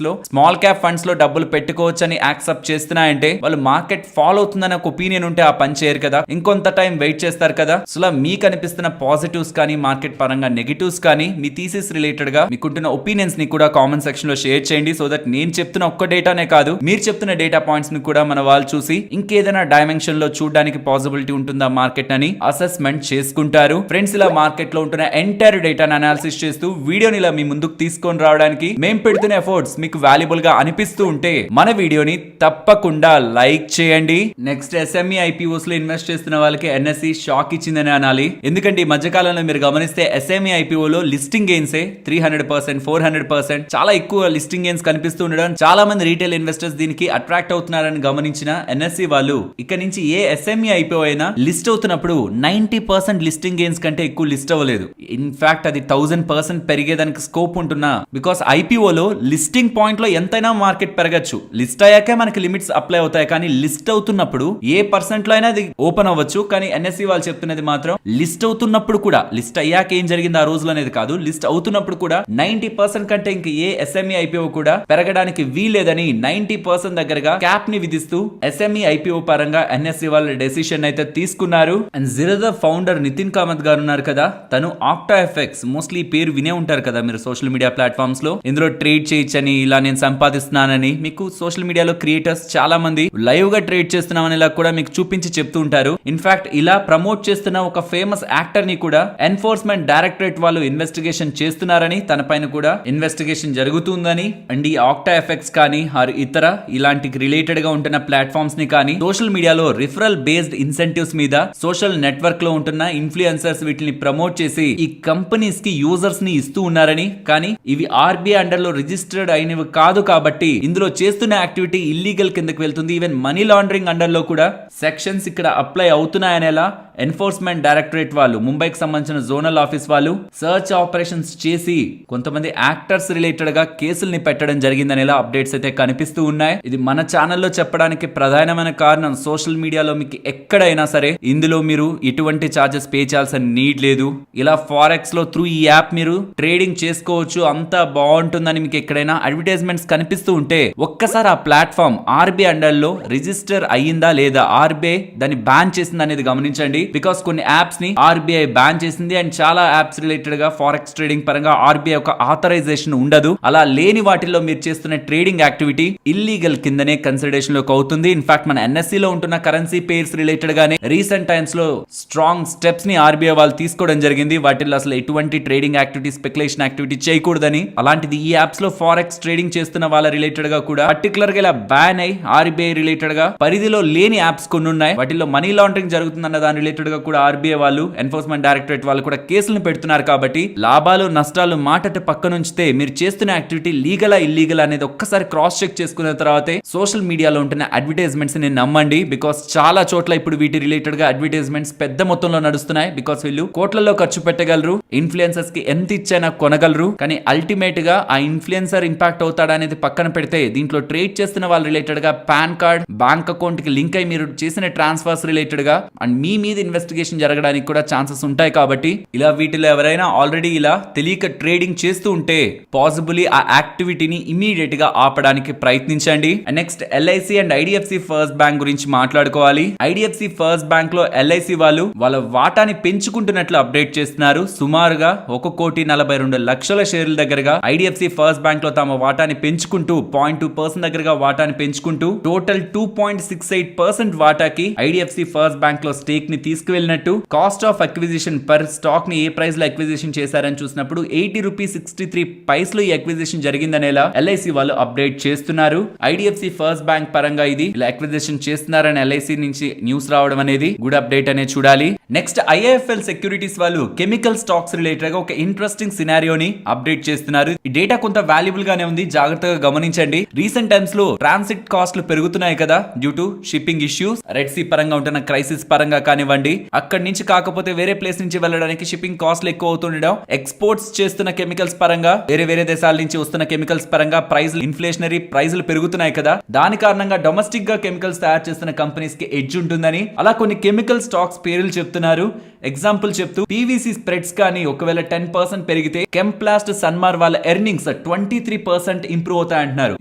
[SPEAKER 1] లో స్మాల్ క్యాప్ ఫండ్స్ లో డబ్బులు పెట్టుకోవచ్చు అని యాక్సెప్ట్ చేస్తున్నాయంటే వాళ్ళు మార్కెట్ ఫాలో అవుతుందన్న ఒక ఒపీనియన్ ఉంటే ఆ పని చేయరు కదా, ఇంకొంత టైం వెయిట్ చేస్తారు కదా. సో మీకు అనిపిస్తున్న పాజిటివ్స్ కానీ మార్కెట్ పరంగా నెగటివ్స్ కానీ మీ థీసిస్ రిలేటెడ్ గా మీకుంటున్న ఒపీనియన్స్ ని కూడా కామెంట్ సెక్షన్ లో షేర్ చేయండి. సో దట్ నేను చెప్తున్న ఒక్క డేటానే కాదు, మీరు చెప్తున్న డేటా పాయింట్స్ ని కూడా మన వాళ్ళు చూసి ఇంకేదైనా డైమెన్షన్ లో చూడడానికి పాసిబిలిటీ ఉంటుందా మార్కెట్ అని అసెస్మెంట్ చేసుకుంటారు. ఫ్రెండ్స్, ఇలా మార్కెట్ లో ఉంటున్న ఎంటైర్ డేటాను అనాలిసిస్ చేస్తూ వీడియోని ఇలా మీ ముందుకు తీసుకొని రావడానికి మేము పెడుతున్న ఎఫర్ట్స్ మీకు వాల్యుబుల్ గా అనిపిస్తూ ఉంటే మన వీడియోని తప్పకుండా లైక్ చేయండి. నెక్స్ట్ ఎస్ఎంఈ ఐపీఓస్ లో ఇన్వెస్ట్ చేస్తున్న వాళ్ళకి ఎన్ఎస్ఈ షాక్ ఇచ్చిందని అనాలి. ఎందుకంటే ఈ మధ్యకాలంలో మీరు గమనిస్తే ఎస్ఎంఈ ఐపీఓలో లిస్టింగ్ గెయిన్స్ 300%, 400% చాలా ఎక్కువ లిస్టింగ్ గెయిన్స్ కనిపిస్తూ ఉండడం చాలా మంది రీటైల్ ఇన్వెస్టర్స్ దీనికి అట్రాక్ట్ అవుతున్నారని గమనించిన ఎన్ఎస్ఈ వాళ్ళు ఇక్కడ నుంచి ఏ ఎస్ఎంఈ ఐపీఓ అయినా లిస్ట్ అవుతున్నప్పుడు 90% లిస్టింగ్ గెయిన్స్ కంటే ఎక్కువ లిస్ట్ అవ్వలేదు. ఇన్ఫాక్ట్ అది 1000% పెరిగేదానికి స్కోప్ ఉంటున్నా, బికాస్ ఐపీఓలో లిస్టింగ్ పాయింట్ లో ఎంతైనా మార్కెట్ పెరగచ్చు. లిస్ట్ అయ్యాకే మనకి లిమిట్స్ అప్లై అవుతాయి, కానీ లిస్ట్ అవుతున్నప్పుడు ఏ పర్సెంట్ లో అయినా అది ఓపెన్ అవ్వచ్చు. కానీ ఎన్ఎస్ఈ వాళ్ళు చెప్తున్నది మాత్రం లిస్ట్ అవుతున్నప్పుడు కూడా, లిస్ట్ అయ్యాక ఏం జరిగింది ఆ రోజులు అనేది కాదు, లిస్ట్ అవుతున్నప్పుడు కూడా 90% కంటే ఇంక ఏ ఎస్ఎంఈ ఐపీఓ కూడా పెరగడానికి వీలేదని 90% దగ్గరగా క్యాప్ ని విధిస్తూ ఎస్ఎంఈ ఐపీఓ పరంగా ఎన్ఎస్ఈ వాళ్ళ డెసిషన్ అయితే తీసుకున్నారు. అండ్ జిరోదా ఫౌండర్ నితిన్ కామత్ గారు ఉన్నారు కదా, తను ఆక్టా ఎఫెక్స్, మోస్ట్లీ పేరు వినే ఉంటారు కదా మీరు సోషల్ మీడియా ప్లాట్ఫామ్స్ లో. ఇందులో ట్రేడ్ చేయొచ్చని, ఇలా నేను సంపాదిస్తున్నానని మీకు సోషల్ మీడియాలో క్రియేటర్స్ చాలా మంది లైవ్ గా ట్రేడ్ చేస్తున్నామని ఇలా కూడా మీకు చూపించి చెప్తూ ఉంటారు. ఇన్ఫాక్ట్ ఇలా ప్రమోట్ చేస్తున్న ఒక ఫేమస్ యాక్టర్ ని కూడా ఎన్ఫోర్స్మెంట్ డైరెక్టరేట్ వాళ్ళు ఇన్వెస్టిగేషన్ చేస్తున్నారని, తన పైన కూడా ఇన్వెస్టిగేషన్ జరుగుతుందని. అండ్ ఈ ఆక్టా ఎఫెక్ట్స్ కానీ ఆర్ ఇతర ఇలాంటి రిలేటెడ్ గా ఉంటున్న ప్లాట్ఫామ్స్ ని కానీ సోషల్ మీడియాలో రిఫరల్ బేస్డ్ ఇన్సెంటివ్స్ మీద సోషల్ నెట్వర్క్ లో ఉంటున్న ఇన్ఫ్లుయెన్సర్స్ వీటిని ప్రమోట్ చేసి ఈ కంపెనీస్ కి యూజర్స్ ని ఇస్తూ ఉన్నారని, కానీ ఇవి ఆర్బీఐ అండర్ లో రిజిస్టర్డ్ అయినవి కాదు కాబట్టి ఇందులో చేస్తున్న యాక్టివిటీ ఇల్లీగల్ కిందకి వెళ్తుంది. ఈవెన్ మనీ లాండరింగ్ అండర్ లో కూడా సెక్షన్స్ ఇక్కడ అప్లై అవుతున్నాయనేలా ఎన్ఫోర్స్మెంట్ డైరెక్టరేట్ వాళ్ళు, ముంబైకి సంబంధించిన జోనల్ ఆఫీస్ వాళ్ళు సర్చ్ ఆపరేషన్స్ చేసి కొంతమంది యాక్టర్స్ రిలేటెడ్ గా కేసుల్ని పెట్టడం జరిగిందనేలా అప్డేట్స్ అయితే కనిపిస్తూ ఉన్నాయి. ఇది మన ఛానల్లో చెప్పడానికి ప్రధానమైన కారణం, సోషల్ మీడియాలో మీకు ఎక్కడైనా సరే ఇందులో మీరు ఎటువంటి చార్జెస్ పే చేయాల్సిన నీడ్ లేదు. ఇలా ఫారెక్స్ లో త్రూ ఈ యాప్ మీరు ట్రేడింగ్ చేసుకోవచ్చు, అంతా బాగుంటుందని మీకు ఎక్కడైనా అడ్వర్టైజ్మెంట్స్ కనిపిస్తూ ఉంటే ఒక్కసారి ఆ ప్లాట్ఫామ్ ఆర్బీఐ అండర్ లో రిజిస్టర్ అయ్యిందా లేదా, ఆర్బీఐ దాన్ని బ్యాన్ చేసింది అనేది గమనించండి. బికాస్ కొన్ని యాప్స్ ని ఆర్బీఐ బ్యాన్ చేసింది అండ్ చాలా యాప్స్ రిలేటెడ్ గా ఫారెక్స్ ట్రేడింగ్ పరంగా ఆర్బీఐ ఒక ఆథరైజేషన్ ఉండదు. అలా లేని వాటిల్లో మీరు చేస్తున్న ట్రేడింగ్ యాక్టివిటీ ఇల్లీగల్ కిందనే కన్సిడరేషన్ లోకి అవుతుంది. ఇన్ఫాక్ట్ మన ఎన్ఎస్సీ లో ఉంటున్న కరెన్సీ పేర్స్ రిలేటెడ్ గానే రీసెంట్ టైమ్స్ లో స్ట్రాంగ్ స్టెప్స్ ని ఆర్బీఐ వాళ్ళు తీసుకోవడం జరిగింది. వాటిల్లో అసలు ఎటువంటి ట్రేడింగ్ యాక్టివిటీ, స్పెక్యులేషన్ యాక్టివిటీ చేయకూడదని. అలాంటిది ఈ యాప్స్ లో ఫారెక్స్ ట్రేడింగ్ చేస్తున్న వాళ్ళ రిలేటెడ్ గా కూడా పర్టికులర్ గా ఇలా బ్యాన్ అయి ఆర్బీఐ రిలేటెడ్ గా పరిధిలో లేని యాప్స్ కొన్ని ఉన్నాయి. వాటిల్లో మనీ లాండరింగ్ జరుగుతుందన్న దాని రిలేటెడ్ గా కూడా ఆర్బీఐ వాళ్ళు, ఎన్ఫోర్స్మెంట్ డైరెక్టరేట్ వాళ్ళు కూడా కేసులను పెడుతున్నారు. కాబట్టి లాభాలు నష్టాలు మాటట పక్కనుంచితే మీరు చేస్తున్న యాక్టివిటీ లీగలా ఇల్లీగల్ అనేది ఒక్కసారి క్రాస్ చెక్ చేసుకున్న తర్వాతే సోషల్ మీడియాలో ఉంటున్న అడ్వర్టైజ్మెంట్స్ ని నమ్మండి. బికాస్ చాలా చోట్ల ఇప్పుడు వీటి రిలేటెడ్ గా అడ్వర్టైజ్మెంట్స్ పెద్ద మొత్తంలో నడుస్తున్నాయి. బికాస్ వీళ్ళు కోట్లలో ఖర్చు పెట్టగలరు, ఇన్ఫ్లుయెన్సర్స్ కి ఎంత ఇచ్చైనా కొనగలరు. కానీ అల్టిమేట్ గా ఆ ఇన్ఫ్లుయెన్సర్ ఇంపాక్ట్ అవుతాడా అనేది పక్కన పెడితే దీంట్లో ట్రేడ్ చేస్తున్న వాళ్ళ రిలేటెడ్ గా పాన్ కార్డ్, బ్యాంక్ అకౌంట్ కి లింక్ అయి మీరు చేసిన ట్రాన్స్ఫర్స్ రిలేటెడ్ గా అండ్ మీ మీద ఇన్వెస్టిగేషన్ జరగడానికి కూడా ఛాన్సెస్ ఉంటాయి. కాబట్టి ఇలా వీటిలో ఎవరైనా ఆల్రెడీ ఇలా తెలియక ట్రేడింగ్ చేస్తూ ఉంటే పాసిబుల్లీ ఆ యాక్టివిటీని ఇమీడియట్ గా ఆపడానికి ప్రయత్నించండి. Next LIC and IDFC First bank గురించి మాట్లాడుకోవాలి. ఐడిఎఫ్సి ఫస్ట్ బ్యాంక్ లో ఎల్ఐసి వాళ్ళు వాళ్ళ వాటాని పెంచుకుంటున్నట్లు అప్డేట్ చేస్తున్నారు. సుమారుగా 1,42,00,000 షేర్ల దగ్గరగా ఐడిఎఫ్సి ఫస్ట్ బ్యాంక్ లో తమ వాటాని పెంచుకుంటూ 0.2% దగ్గరగా వాటాని పెంచుకుంటూ టోటల్ 2.68% వాటాకి ఐడిఎఫ్సి ఫస్ట్ బ్యాంక్ లో స్టేక్ ని తీసుకువెళ్ళినట్టు, cost of acquisition per stock ని ఏ ప్రైస్ లో అక్విజిషన్ చేశారని చూసినప్పుడు 80 రూపీస్ 63 పైసలు ఈ అక్విజిషన్ జరిగిందనేలా ఎల్ఐసి వాళ్ళు అప్డేట్ చేస్తున్నారు. ఐడిఎఫ్సి ఫస్ట్ బ్యాంక్ పరంగా ఇది ఇలా అక్విజిషన్ చేస్తున్నారని ఎల్ఐసి నుంచి న్యూస్ రావడం అనేది గుడ్ అప్డేట్ అనే చూడాలి. నెక్స్ట్ ఐఏఎఫ్ఎల్ సెక్యూరిటీస్ వాళ్ళు కెమికల్ స్టాక్స్ రిలేటెడ్ గా ఒక ఇంట్రెస్టింగ్ సినారియోని అప్డేట్ చేస్తున్నారు. ఈ డేటా కొంత వాల్యుబుల్ గానే ఉంది, జాగ్రత్తగా గమనించండి. రీసెంట్ టైమ్స్ లో ట్రాన్సిట్ కాస్ట్లు పెరుగుతున్నాయి కదా due to shipping issues, red sea పరంగా ఉంటున్న క్రైసిస్ పరంగా కానివ్వండి, అక్కడి నుంచి కాకపోతే వేరే ప్లేస్ నుంచి వెళ్ళడానికి షిప్పింగ్ కాస్ట్లు ఎక్కువ అవుతుండడం, ఎక్స్పోర్ట్స్ చేస్తున్న కెమికల్స్ పరంగా వేరే దేశాల నుంచి వస్తున్న కెమికల్స్ పరంగా ప్రైస్ ఇన్ఫ్లేషనరీ ప్రైజులు పెరుగుతున్నాయి కదా, దాని కారణంగా డొమెస్టిక్ గా కెమికల్స్ తయారు చేస్తున్న కంపెనీస్ కి ఎడ్జ్ ఉంటుందని అలా కొన్ని కెమికల్ స్టాక్స్ పేర్లు చెప్తున్నారు. ఎగ్జాంపుల్ చెప్తూ పీవీసీ స్ప్రెడ్స్ కానీ ఒకవేళ 10% పెరిగితే కెంప్లాస్ట్, సన్మార్ వాళ్ళ ఎర్నింగ్స్ 23% ఇంప్రూవ్ అవుతాయంటున్నారు.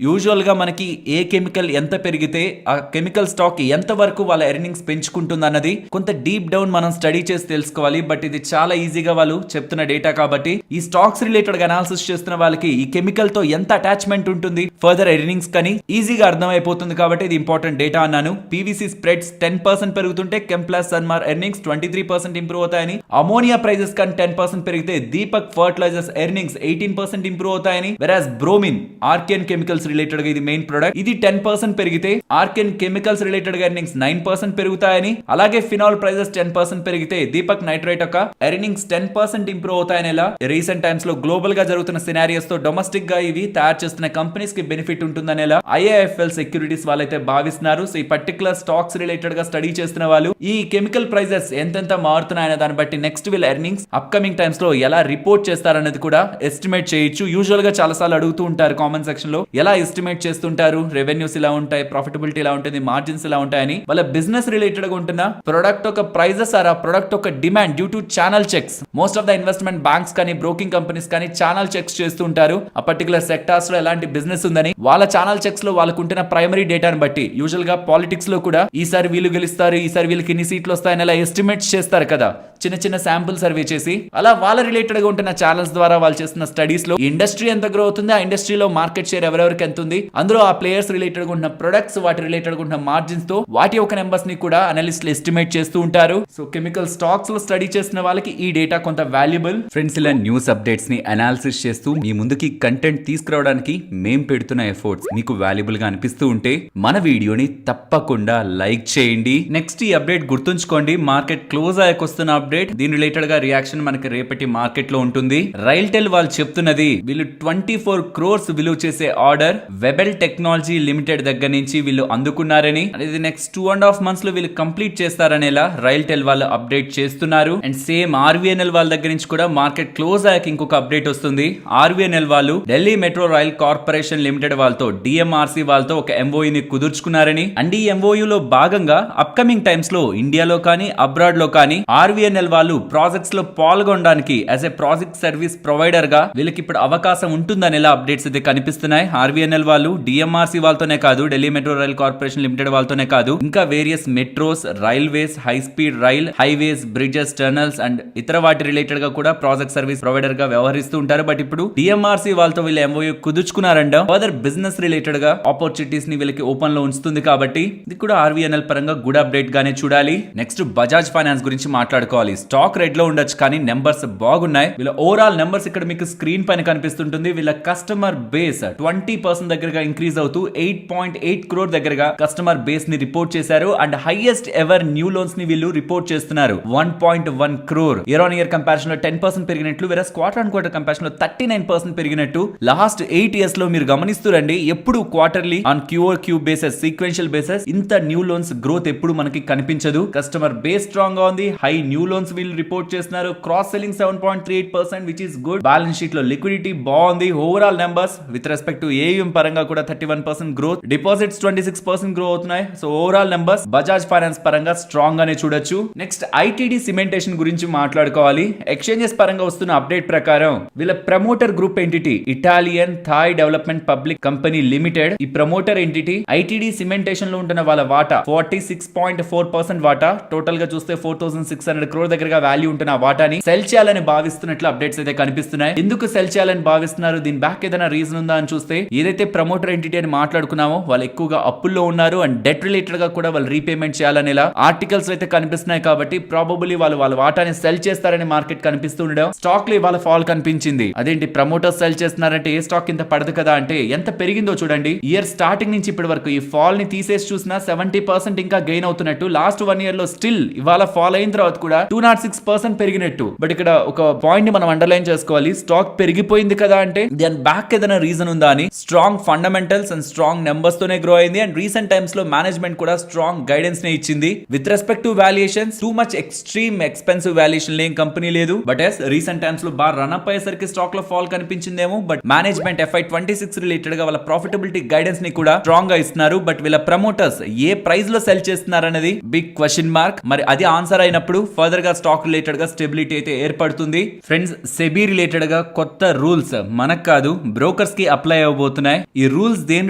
[SPEAKER 1] యూజువల్ గా మనకి ఏ కెమికల్ ఎంత పెరిగితే ఆ కెమికల్ స్టాక్ ఎంత వరకు వాళ్ళ ఎర్నింగ్స్ పెంచుకుంటుంది అన్నది కొంత డీప్ డౌన్ మనం స్టడీ చేసి తెలుసుకోవాలి. బట్ ఇది చాలా ఈజీగా వాళ్ళు చెప్తున్న డేటా కాబట్టి ఈ స్టాక్స్ రిలేటెడ్ అనాలిసిస్ చేస్తున్న వాళ్ళకి ఈ కెమికల్ తో ఎంత అటాచ్మెంట్ ఉంటుంది ఫర్దర్ ఎర్నింగ్స్ కానీ ఈజీగా అర్థమైపోతుంది కాబట్టి ఇది ఇంపార్టెంట్ డేటా అన్నాను. పీవీసీ స్ప్రెడ్స్ 10% పెరుగుతుంటే కెంప్లాస్ట్, సన్మార్ ఎర్నింగ్స్ 23% ఇంప్రూవ్ అవుతాయని, అమోనియా ప్రైజెస్ కానీ 10% పెరిగితే దీపక్ ఫర్టిలైజర్స్ ఎర్నింగ్స్ 18% ఇంప్రూవ్ అవుతాయని, వెరాస్ బ్రోమిన్ ఆర్కెన్ కెమికల్స్ రిలేటెడ్ గా ఇది మెయిన్ ప్రొడక్ట్, ఇది 10% పెరిగితే ఆర్కెన్ కెమికల్స్ రిలేటెడ్ గా ఎర్నింగ్స్ 9% పెరుగుతాయని, అలాగే ఫినాల్ ప్రైజెస్ 10% పెరిగితే దీపక్ నైట్రేట్ యొక్క ఎర్నింగ్స్ 10% ఇంప్రూవ్ అవుతాయని. ఇలా రీసెంట్ టైమ్స్ లో గ్లోబల్ గా జరుగుతున్న సినారియోస్ తో డొమెస్టిక్ గా ఇవి తయారు చేస్తున్న కంపెనీస్ కి బెనిఫిట్ ఉంటుందనేలా ఐఐఎఫ్ఎల్ సెక్యూరిటీస్ వాళ్ళైతే భావిస్తున్నారు. సో ఈ పర్టికులర్ స్టాక్స్ రిలేటెడ్ గా స్టడీ చేస్తున్న వాళ్ళు ఈ కెమికల్ ప్రైజెస్ ఎంతెంత మారుతున్నాయనే దాన్ని బట్టి నెక్స్ట్ వీళ్ళ ఎర్నింగ్స్ అప్కమింగ్ టైమ్స్ లో ఎలా రిపోర్ట్ చేస్తారనేది కూడా ఎస్టిమేట్ చేయొచ్చు. యూజువల్ గా చాలా సార్లు అడుగుతూ ఉంటారు కామెంట్ సెక్షన్ లో, ఎలా ఎస్టిమేట్ చేస్తుంటారు, రెవెన్యూస్ ఇలా ఉంటాయి, ప్రాఫిటబిలిటీ ఇలా ఉంటుంది, మార్జిన్స్ ఇలా ఉంటాయని. వాళ్ళ బిజినెస్ రిలేటెడ్ గా ఉంటున్న ప్రొడక్ట్ ఒక ప్రైజెస్ ఆర్ ఆ ప్రొడక్ట్ ఒక demand due to channel checks. Most of the investment banks కానీ బ్రోకింగ్ కంపెనీస్ కానీ ఛానల్ చెక్స్ చేస్తూ ఉంటారు. ఆ పర్టికులర్ సెక్టార్స్ లో ఎలాంటి బిజినెస్ ఉందని వాళ్ళ ఛానల్ చెక్స్ లో వాళ్ళకు ఉంటున్న ప్రైమరీ డేటాను బట్టి యూజువల్ గా పాలిటిక్స్ లో కూడా ఈసారి వీళ్ళు గెలుస్తారు, ఈసారి వీళ్ళకి ఇన్ని సీట్లు వస్తాయని అలా ఎస్టిమేట్స్ చేస్తారు కదా, చిన్న శాంపుల్ సర్వే చేసి. అలా వాళ్ళ రిలేటెడ్ గా ఉంటున్న ఛానల్స్ ద్వారా వాళ్ళు చేస్తున్న స్టడీస్ లో ఇండస్ట్రీ ఎంత గ్రో అవుతుంది, ఆ ఇండస్ట్రీలో మార్కెట్ షేర్ ఎవరెవరికి ఎంత ఉంది, అందులో ఆ ప్లేయర్స్ రిలేటెడ్ గా ఉన్న ప్రొడక్ట్స్, వాటి రిలేటెడ్ గా ఉన్న మార్జిన్స్ తో వాటి యొక్క నెంబర్స్ ని కూడా అనలిస్టులు ఎస్టిమేట్ చేస్తూ ఉంటారు. సో కెమికల్ స్టాక్స్ లో స్టడీ చేసిన వాళ్ళకి ఈ డేటా కొంత వాల్యుబుల్. ఫ్రెండ్స్, ఇలా న్యూస్ అప్డేట్స్ ని అనాలిసిస్ చేస్తూ మీ ముందుకి కంటెంట్ తీసుకురావడానికి మేం పెడుతున్న ఎఫర్ట్స్ మీకు వాల్యుబుల్ గా అనిపిస్తూ ఉంటే మన వీడియోని తప్పకుండా లైక్ చేయండి. నెక్స్ట్ ఈ అప్డేట్ గుర్తుంచుకోండి, మార్కెట్ క్లోజ్ అయ్యకొస్తున్న అప్డేట్. దీని రిలేటెడ్ గా రియాక్షన్ మనకి రేపటి మార్కెట్ లో ఉంటుంది. రైల్టెల్ వాళ్ళు చెప్తున్నది వీళ్ళు 24 crores విలువ చేసే ఆర్డర్ వెబెల్ టెక్నాలజీ లిమిటెడ్ దగ్గర నుంచి వీళ్ళు అందుకున్నారని, అనేది నెక్స్ట్ 2.5 months లో వీళ్ళు కంప్లీట్ చేస్తారనేలా రైల్టెల్ వాళ్ళు అప్డేట్ చేస్తున్నారు. అండ్ సేమ్ ఆర్వీఎన్ఎల్ వాళ్ళ దగ్గర నుంచి కూడా మార్కెట్ క్లోజ్ అయ్యాక ఇంకొక అప్డేట్ వస్తుంది. ఆర్వీఎన్ఎల్ వాళ్ళు Delhi metro rail corporation limited వాళ్ళతో డిఎంఆర్సి వాళ్ళతో ఒక ఎంఓయూ ని కుదుర్చుకున్నారని, అండ్ ఈ ఎంఓయూ లో భాగంగా అప్కమింగ్ టైమ్స్ లో ఇండియాలో కానీ అబ్రాడ్ లో కానీ ఆర్వీఎన్ఎల్ వాళ్ళు ప్రాజెక్ట్స్ లో పాల్గొనడానికి as a project service provider గా వీళ్ళకి ఇప్పుడు అవకాశం ఉంటుందని ఎలా అప్డేట్స్ అయితే కనిపిస్తున్నాయి. ఆర్వీఎన్ఎల్ వాళ్ళు డిఎంఆర్సి వాళ్ళతోనే కాదు, Delhi metro rail corporation limited వాళ్ళతోనే కాదు, ఇంకా various metros, railways, high speed rail, highways, bridges, టర్నల్స్ and ఇతర వాటి రిలేటెడ్ గా కూడా ప్రాజెక్ట్ సర్వీస్ ప్రొవైడర్ గా వ్యవహరిస్తూ ఉంటారు. బట్ ఇప్పుడు డిఎంఆర్సి వాళ్ళతో వీళ్ళు ఎంఓయూ కుదుర్చుకున్నారంట. ఫర్దర్ బిజినెస్ రిలేటెడ్ గా ఆపర్చునిటీస్ ని వీళ్ళకి ఓపెన్ లో ఉంచుతుంది కాబట్టి ఇది కూడా ఆర్వీఎన్ఎల్ పరంగా గుడ్ అప్డేట్ గానే చూడాలి. నెక్స్ట్ బజాజ్ ఫైనాన్స్ గురించి మాట్లాడుకోవాలి. స్టాక్ రెడ్ లో ఉండొచ్చు కానీ నెంబర్స్ బాగున్నాయి. వీళ్ళ ఓవరాల్ నెంబర్స్ ఇక్కడ మీకు స్క్రీన్ పైన కనిపిస్తుంటుంది. వీళ్ళ కస్టమర్ బేస్ 20% దగ్గరగా ఇంక్రీజ్ అవుతూ 8.8 crore దగ్గరగా కస్టమర్ బేస్ ని రిపోర్ట్ చేశారు. And highest ever new loans ని వీళ్ళు రిపోర్ట్ చేస్తున్నారు. 1.1 crore year on year comparison లో 10% పెరిగినట్లు, వేరే క్వార్టర్ ఆన్ క్వార్టర్ కంపారిజన్ లో 39% పెరిగినట్టు లాస్ట్ 8 years లో మీరు గమనిస్తురండి. ఎప్పుడు quarterly on Q bases, sequential bases ఇంత న్యూ లోన్స్ గ్రోత్ ఎప్పుడు మనకి కనిపించదు. కస్టమర్ బేస్ స్ట్రాంగ్ గా ఉంది, హై న్యూ లోన్స్ వీళ్ళు రిపోర్ట్ చేస్తున్నారు. Cross selling 7.38% which is good. Balance sheet లో లిక్విడిటీ బాగుంది. Overall numbers with respect to AUM పరంగా కూడా 31% గ్రోత్, డిపాజిట్స్ 26% గ్రో అవుతున్నాయి. So overall numbers Bajaj Finance పరంగా స్ట్రాంగ్ గానే చూడొచ్చు. నెక్స్ట్ ఐటీడీ సిమెంటేషన్ గురించి మాట్లాడుకోవాలి. ఎక్స్చేంజెస్ పరంగా వస్తున్న అప్డేట్ ప్రకారం వీళ్ళ promoter group entity Italian Thai development public company limited, ఈ ప్రమోటర్ ఎంటిటీ ఐటీడీ సిమెంటేషన్ లో ఉంటున్న వాళ్ళ వాటా 46.4% వాటా, టోటల్ గా చూస్తే 4,600 crore దగ్గరగా వాల్యూ ఉంటున్న వాటాని సెల్ చేయాలని భావిస్తున్నట్లు అప్డేట్స్ అయితే కనిపిస్తున్నాయి. ఎందుకు సెల్ చేయాలని భావిస్తున్నారు, దీని బ్యాక్ ఏదైనా రీజన్ ఉందా అని చూస్తే, ఏదైతే ప్రమోటర్ ఎంటిటీ అని మాట్లాడుకున్నామో వాళ్ళు ఎక్కువగా అప్పుల్లో ఉన్నారు అండ్ డెట్ రిలేటెడ్ గా కూడా వాళ్ళు రీపేమెంట్ చేయాలనేలా ఆర్టికల్స్ అయితే కనిపిస్తున్నాయి. కాబట్టి ప్రాబబుల్లీ వాళ్ళు వాళ్ళ వాటాని సెల్ చేస్తారని మార్కెట్ కనిపిస్తుండడం, స్టాక్ లో ఇవాళ ఫాల్ కనిపించింది. అదేంటి ప్రమోటర్స్ సెల్ చేస్తున్నారంటే ఏ స్టాక్ ఇంత పడదు కదా అంటే ఎంత పెరిగిందో చూడండి. ఇయర్ స్టార్టింగ్ నుంచి ఇప్పటి వరకు ఈ ఫాల్ ని తీసేసి చూసినా 70% ఇంకా గెయిన్ అవుతున్నట్టు. లాస్ట్ 1 year లో స్టిల్ ఇవాళ ఫాల్ అయిన తర్వాత కూడా 206% పెరిగినట్టు. బట్ ఇక్కడ ఒక పాయింట్ ని మనం అండర్లైన్ చేసుకోవాలి, స్టాక్ పెరిగిపోయింది కదా అంటే దాని బ్యాక్ ఏదైనా రీజన్ ఉందా అని. Strong fundamentals and strong numbers తోనే గ్రో అయింది అండ్ రీసెంట్ టైమ్స్ లో మేనేజ్మెంట్ కూడా స్ట్రాంగ్ గైడెన్స్ నే ఇచ్చింది. With respect to valuations too much extreme expensive valuation లేని కంపెనీ లేదు. బట్ ఎస్ రీసెంట్ టైమ్స్ లో బాగా రన్ అప్ అయ్యేసరికి స్టాక్ లో ఫాల్ కనిపించిందేమో. బట్ మేనేజ్మెంట్ FY26 రిలేటెడ్ గా వాళ్ళ ప్రాఫిటబిలిటీ గైడెన్స్ ని కూడా స్ట్రాంగ్ గా ఇస్తున్నారు. బట్ వీళ్ళ ప్రమోటర్స్ ఏ ప్రైస్ లో సెల్ చేస్తున్నారు అనేది బిగ్ క్వశ్చన్ మార్క్. మరి అది ఆన్సర్ అయినప్పుడు ఫర్దర్ గా స్టాక్ రిలేటెడ్ గా స్టెబిలిటీ అయితే ఏర్పడుతుంది. ఫ్రెండ్స్, సెబీ రిలేటెడ్ గా కొత్త రూల్స్ మనకు కాదు బ్రోకర్స్ కి అప్లై అవ్వబోతున్నాయి. ఈ రూల్స్ దేని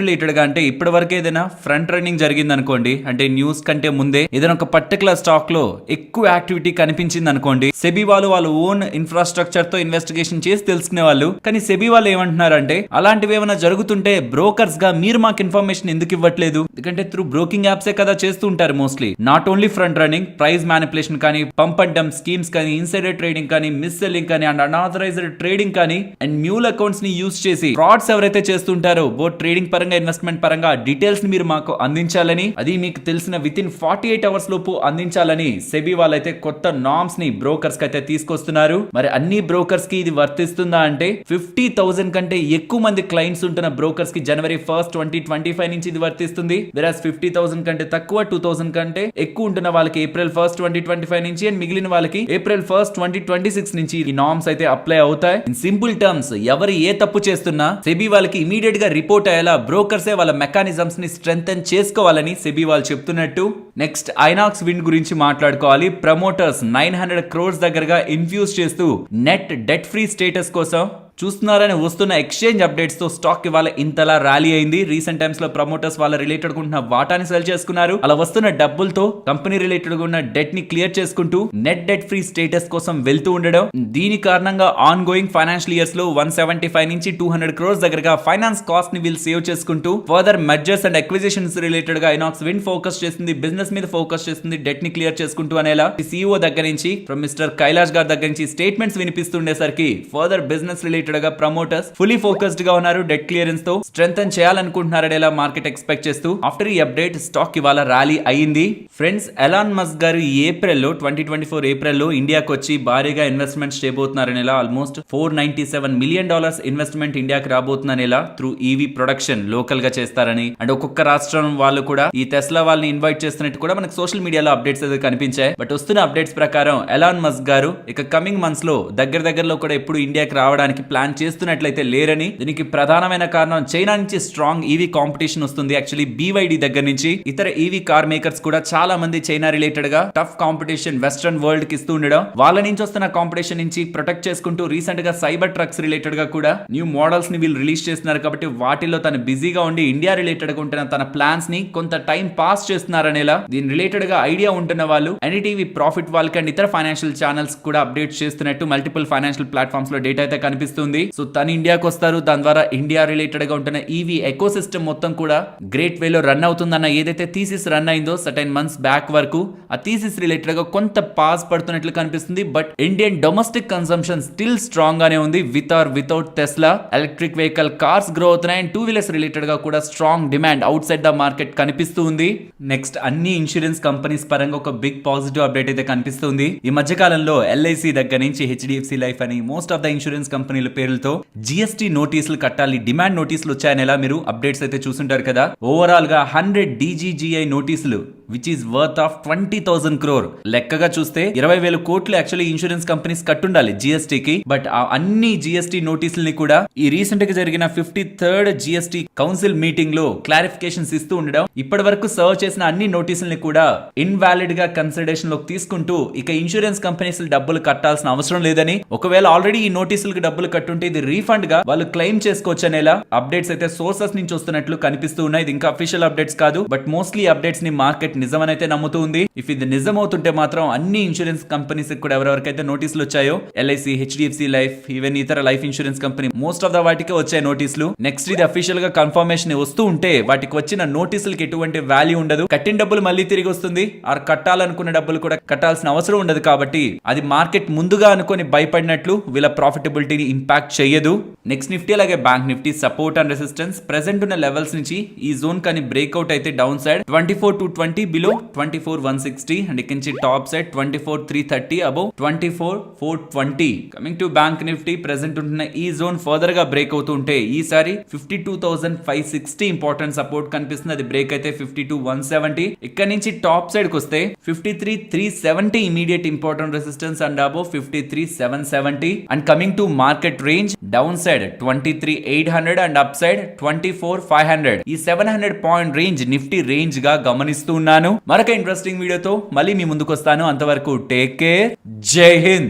[SPEAKER 1] రిలేటెడ్ గా అంటే ఇప్పటి వరకు ఏదైనా ఫ్రంట్ రన్నింగ్ జరిగింది అనుకోండి, అంటే న్యూస్ కంటే ముందే ఏదైనా ఒక పర్టికులర్ స్టాక్ లో ఎక్కువ యాక్టివిటీ కనిపించింది అనుకోండి, సెబీ వాళ్ళు వాళ్ళ ఓన్ ఇన్ఫ్రాస్ట్రక్చర్ తో ఇన్వెస్టిగేషన్ చేసి తెలుసుకునే వాళ్ళు. కానీ సెబీ వాళ్ళు ఏమంటున్నారంటే అలాంటివి ఏమైనా జరుగుతుంటే బ్రోకర్స్ గా మీరు మాకు ఇన్ఫర్మేషన్ ఎందుకు ఇవ్వట్లేదు? ఎందుకంటే త్రూ బ్రోకింగ్ యాప్సే కదా చేస్తూ ఉంటారు mostly. Not only front running, price manipulation కానీ, పంప్ అండ్ డంప్ స్కీమ్స్ కానీ, ఇన్సైడర్ ట్రేడింగ్ కానీ, మిస్ సెల్లింగ్ కానీ అండ్ అన్ఆథరైజ్డ్ ట్రేడింగ్ కానీ అండ్ మ్యూల్ అకౌంట్స్ ని యూజ్ చేసి ఫ్రాడ్స్ ఎవరైతే చేస్తుంటారో బోత్ ట్రేడింగ్ పరంగా ఇన్వెస్ట్మెంట్ పరంగా డీటెయిల్స్ ని మీరు మాకు అందించాలని, అది మీకు తెలిసిన విత్ ఇన్ 48 అవర్స్ లోపు అందించాలని సెబీ వాళ్ళైతే కొత్త నామ్స్ ని బ్రోకర్స్ కి అయితే తీసుకొస్తున్నారు. మరి అన్ని బ్రోకర్స్ కి ఇది వర్తిస్తుందా అంటే 50,000 కంటే ఎక్కువ మంది క్లయింట్స్ ఉంటున్న బ్రోకర్స్ కి January 1st, 2025 నుంచి ఇది వర్తిస్తుంది. వెరాస్ 50,000 కంటే తక్కువ, 2,000 కంటే ఎక్కువ ఉంటున్న వాళ్ళకి April 1st, 2025 నుంచి అండ్ మిగిలిన వాళ్ళకి April 1st, 2026 నుంచి ఈ నామ్స్ అయితే అప్లై అవుతాయి. ఇన్ సింపుల్ టర్మ్స్, ఎవరు ఏ తప్పు చేస్తున్నా సెబీ వాళ్ళకి ఇమీడియట్ గా రిపోర్ట్ అయ్యేలా బ్రోకర్సే వాళ్ళ మెకానిజమ్స్ ని స్ట్రెంథెన్ చేసుకోవాలని సెబీ వాళ్ళు చెప్తున్నట్టు. నెక్స్ట్ ఐనాక్స్ విండ్ గురించి మాట్లాడుకోవాలి. ప్రమోటర్స్ 900 crores దగ్గరగా ఇన్ఫ్యూజ్ చేస్తూ నెట్ డెట్ ఫ్రీ స్టేటస్ కోసం చూస్తున్నారని వస్తున్న ఎక్స్చేంజ్ అప్డేట్స్ తో స్టాక్ ఇవాళ ఇంతలా ర్యాలీ అయింది. రీసెంట్ టైమ్స్ లో ప్రమోటర్స్ వాళ్ళ రిలేటెడ్ ఉన్న వాటాని సెల్ చేసుకున్నారు. అలా వస్తున్న డబ్బులతో కంపెనీ రిలేటెడ్ ఉన్న డెట్ ని క్లియర్ చేసుకుంటూ నెట్ డెట్ ఫ్రీ స్టేటస్ కోసం వెళ్తూ ఉండడం. దీని కారణంగా ఆన్ గోయింగ్ ఫైనాన్షియల్ ఇయర్స్ లో 175 నుంచి 200 crores దగ్గరగా ఫైనాన్స్ కాస్ట్ ని వీళ్ళు సేవ్ చేసుకుంటూ further mergers and acquisitions related గా ఐనాక్స్ విండ్ ఫోకస్ చేస్తుంది, బిజినెస్ మీద ఫోకస్ చేస్తుంది, డెట్ ని క్లియర్ చేసుకుంటూ అనేలా CEO దగ్గర నుంచి ఫ్రమ్ మిస్టర్ కైలాష్ గారి దగ్గర నుంచి స్టేట్మెంట్స్ వినిపిస్తుండేసరికి ఫర్దర్ బిజినెస్ రిలేటెడ్ గా ప్రమోటర్స్ ఫుల్లీ ఫోకస్డ్ గా ఉన్నారు. డెట్ క్లియరెన్స్ తో స్ట్రెంథెన్ చేయాలనుకుంటున్నారనేలా మార్కెట్ ఎక్స్పెక్ట్ చేస్తూ ఆఫ్టర్ ఈ అప్డేట్ స్టాక్ ఇవాళ ర్యాలీ అయింది. ఫ్రెండ్స్, ఎలాన్ మస్క్ గారు ఏప్రిల్లో 2024 ఏప్రిల్లో ఇండియాకి వచ్చి భారీగా ఇన్వెస్ట్మెంట్స్ చేయబోతున్నారనేలా ఆల్మోస్ట్ $497 million ఇన్వెస్ట్మెంట్ ఇండియాకి రాబోతుందనేలా త్రూ ఈవీ ప్రొడక్షన్ లోకల్ గా చేస్తారని అండ్ ఒక్కొక్క రాష్ట్రం వాళ్ళు కూడా ఈ టెస్లా వాళ్ళని ఇన్వైట్ చేస్తున్నట్టు కూడా మనకు సోషల్ మీడియాలో అప్డేట్స్ అయితే కనిపించాయి. బట్ వస్తున్న అప్డేట్స్ ప్రకారం ఎలాన్ మస్క్ గారు ఇక కమింగ్ మంత్స్ లో దగ్గరలో కూడా ఎప్పుడు ఇండియాకి రావడానికి ప్లాన్ చేస్తున్నట్లయితే లేరని, దీనికి ప్రధానమైన కారణం చైనా నుంచి స్ట్రాంగ్ ఈవీ కాంపిటీషన్ వస్తుంది. యాక్చువల్లీ BYD దగ్గర నుంచి ఇతర ఈవీ కార్ మేకర్స్ కూడా చాలా మంది చైనా రిలేటెడ్ గా టఫ్ కాంపిటీషన్ వెస్టర్న్ వరల్డ్ కి ఇస్తూ ఉండడం, వాళ్ళ నుంచి వస్తున్న కాంపిటీషన్ నుంచి ప్రొటెక్ట్ చేసుకుంటూ రీసెంట్ గా సైబర్ ట్రక్స్ రిలేటెడ్ గా కూడా న్యూ మోడల్స్ ని వీళ్ళు రిలీజ్ చేస్తున్నారు. కాబట్టి వాటిల్లో తను బిజీగా ఉండి ఇండియా రిలేటెడ్ గా ఉంటున్న తన ప్లాన్స్ ని కొంత టైం పాస్ చేస్తున్నారనేలా దీని రిలేటెడ్ గా ఐడియా ఉంటున్న వాళ్ళు ఎన్టీవీ ప్రాఫిట్ వాళ్ళకి అండ్ ఇతర ఫైనాన్షియల్ ఛానల్స్ కూడా అప్డేట్ చేస్తున్నట్టు మల్టిపుల్ ఫైనాన్షియల్ ప్లాట్ఫామ్స్ లో డేటా అయితే కనిపిస్తుంది. సో తను ఇండియాకి వస్తారు, దాని ద్వారా ఇండియా రిలేటెడ్ గా ఉంటున్న ఈవీ ఎకో సిస్టమ్ మొత్తం కూడా గ్రేట్ వేలో రన్ అవుతుందన్న ఏదైతే థీసిస్ రన్ అయిందో సర్టైన్ మంత్స్ బ్యాక్ వరకు, ఆ థీసిస్ రిలేటెడ్ గా కొంత పాస్ పడుతున్నట్లు కనిపిస్తుంది. But Indian domestic consumption still strong గానే ఉంది. With or without Tesla electric vehicle cars grow అవుతున్నాయి అండ్ 2-wheelers రిలేటెడ్ గా కూడా strong demand outside the market కనిపిస్తూ ఉంది. నెక్స్ట్ అన్ని ఇన్సూరెన్స్ కంపెనీస్ పరంగా ఒక బిగ్ పాజిటివ్ అప్డేట్ అయితే కనిపిస్తుంది. ఈ మధ్య కాలంలో LIC దగ్గర నుంచి HDFC లైఫ్ అని మోస్ట్ ఆఫ్ ద ఇన్సూరెన్స్ కంపెనీల పేర్లతో GST నోటీసులు కట్టాలి, డిమాండ్ నోటీసులు వచ్చాయనేలా మీరు అప్డేట్స్ అయితే చూసుంటారు కదా. ఓవరాల్ గా 100 DGGI నోటీసులు which is worth of 20,000 crore లెక్కగా చూస్తే 20,000 కోట్లు యాక్చువల్లీ ఇన్సూరెన్స్ కంపెనీస్ కట్టుండాలి GST కి. బట్ ఆ అన్ని GST నోటీసుల్ని కూడా ఈ రీసెంట్ గా జరిగిన 53rd GST కౌన్సిల్ మీటింగ్ లో క్లారిఫికేషన్స్ ఇస్తూ ఉండడం, ఇప్పటి వరకు సర్వ్ చేసిన అన్ని నోటీసుల్ని కూడా ఇన్వాలిడ్ గా కన్సిడరేషన్ లోకి తీసుకుంటూ ఇక ఇన్సూరెన్స్ కంపెనీస్ డబ్బులు కట్టాల్సిన అవసరం లేదని, ఒకవేళ ఆల్రెడీ ఈ నోటీసులకు డబ్బులు కట్టుంటే ఇది రీఫండ్ గా వాళ్ళు క్లెయిమ్ చేసుకోవచ్చు అనేలా అప్డేట్స్ అయితే సోర్సెస్ నుంచి వస్తున్నట్లు కనిపిస్తూ ఉన్నాయి. ఇది ఇంకా అఫీషియల్ అప్డేట్స్ కాదు, బట్ మోస్ట్లీ అప్డేట్స్ ని మార్కెట్ నిజమనైతే నమ్ముతూ ఉంది. ఇఫ్ ఇది నిజం అవుతుంటే మాత్రం అన్ని ఇన్సూరెన్స్ కంపెనీస్ కూడా ఎవరెవరికైతే నోటీసులు వచ్చాయో LIC, HDFC లైఫ్, ఈవెన్ ఇతర life insurance company most of the వాటికి వచ్చాయి నోటీసులు. నెక్స్ట్ ఇది అఫీషియల్ గా కన్ఫర్మేషన్ వస్తూ ఉంటే వాటికి వచ్చిన నోటీసులకి ఎటువంటి వాల్యూ ఉండదు. కట్టిన డబ్బులు మళ్ళీ తిరిగి వస్తుంది, ఆర్ కట్టాలనుకున్న డబ్బులు కూడా కట్టాల్సిన అవసరం ఉండదు. కాబట్టి అది మార్కెట్ ముందుగా అనుకొని భయపడినట్లు వీళ్ళ ప్రాఫిటబిలిటీని ఇంపాక్ట్ చేయదు. నెక్స్ట్ నిఫ్టీ అలాగే bank Nifty support and resistance present ఉన్న లెవెల్స్ నుంచి ఈ జోన్ కానీ బ్రేక్అవుట్ అయితే down side 24 to 20 below 24,160 and ఇక్కడ నుంచి top side 24,330 above 24,420. Coming to bank Nifty present ఉంటున్న ఈ జోన్ ఫర్దర్ గా బ్రేక్ అవుతుంటే ఈసారి 52,560 ఇంపార్టెంట్ సపోర్ట్ కనిపిస్తుంది. అది బ్రేక్ అయితే 52,170. ఇక్కడ నుంచి టాప్ సైడ్ కి వస్తే 53,370 immediate important resistance and above 53,770. And coming to market range down side 23,800 and up side 24,500. ఈ 700 పాయింట్ రేంజ్ నిఫ్టీ రేంజ్ గా గమనిస్తూ ఉన్నాను. మరొక ఇంట్రెస్టింగ్ వీడియోతో మళ్ళీ మీ ముందుకు వస్తాను. అంతవరకు టేక్ కేర్. జై హింద్.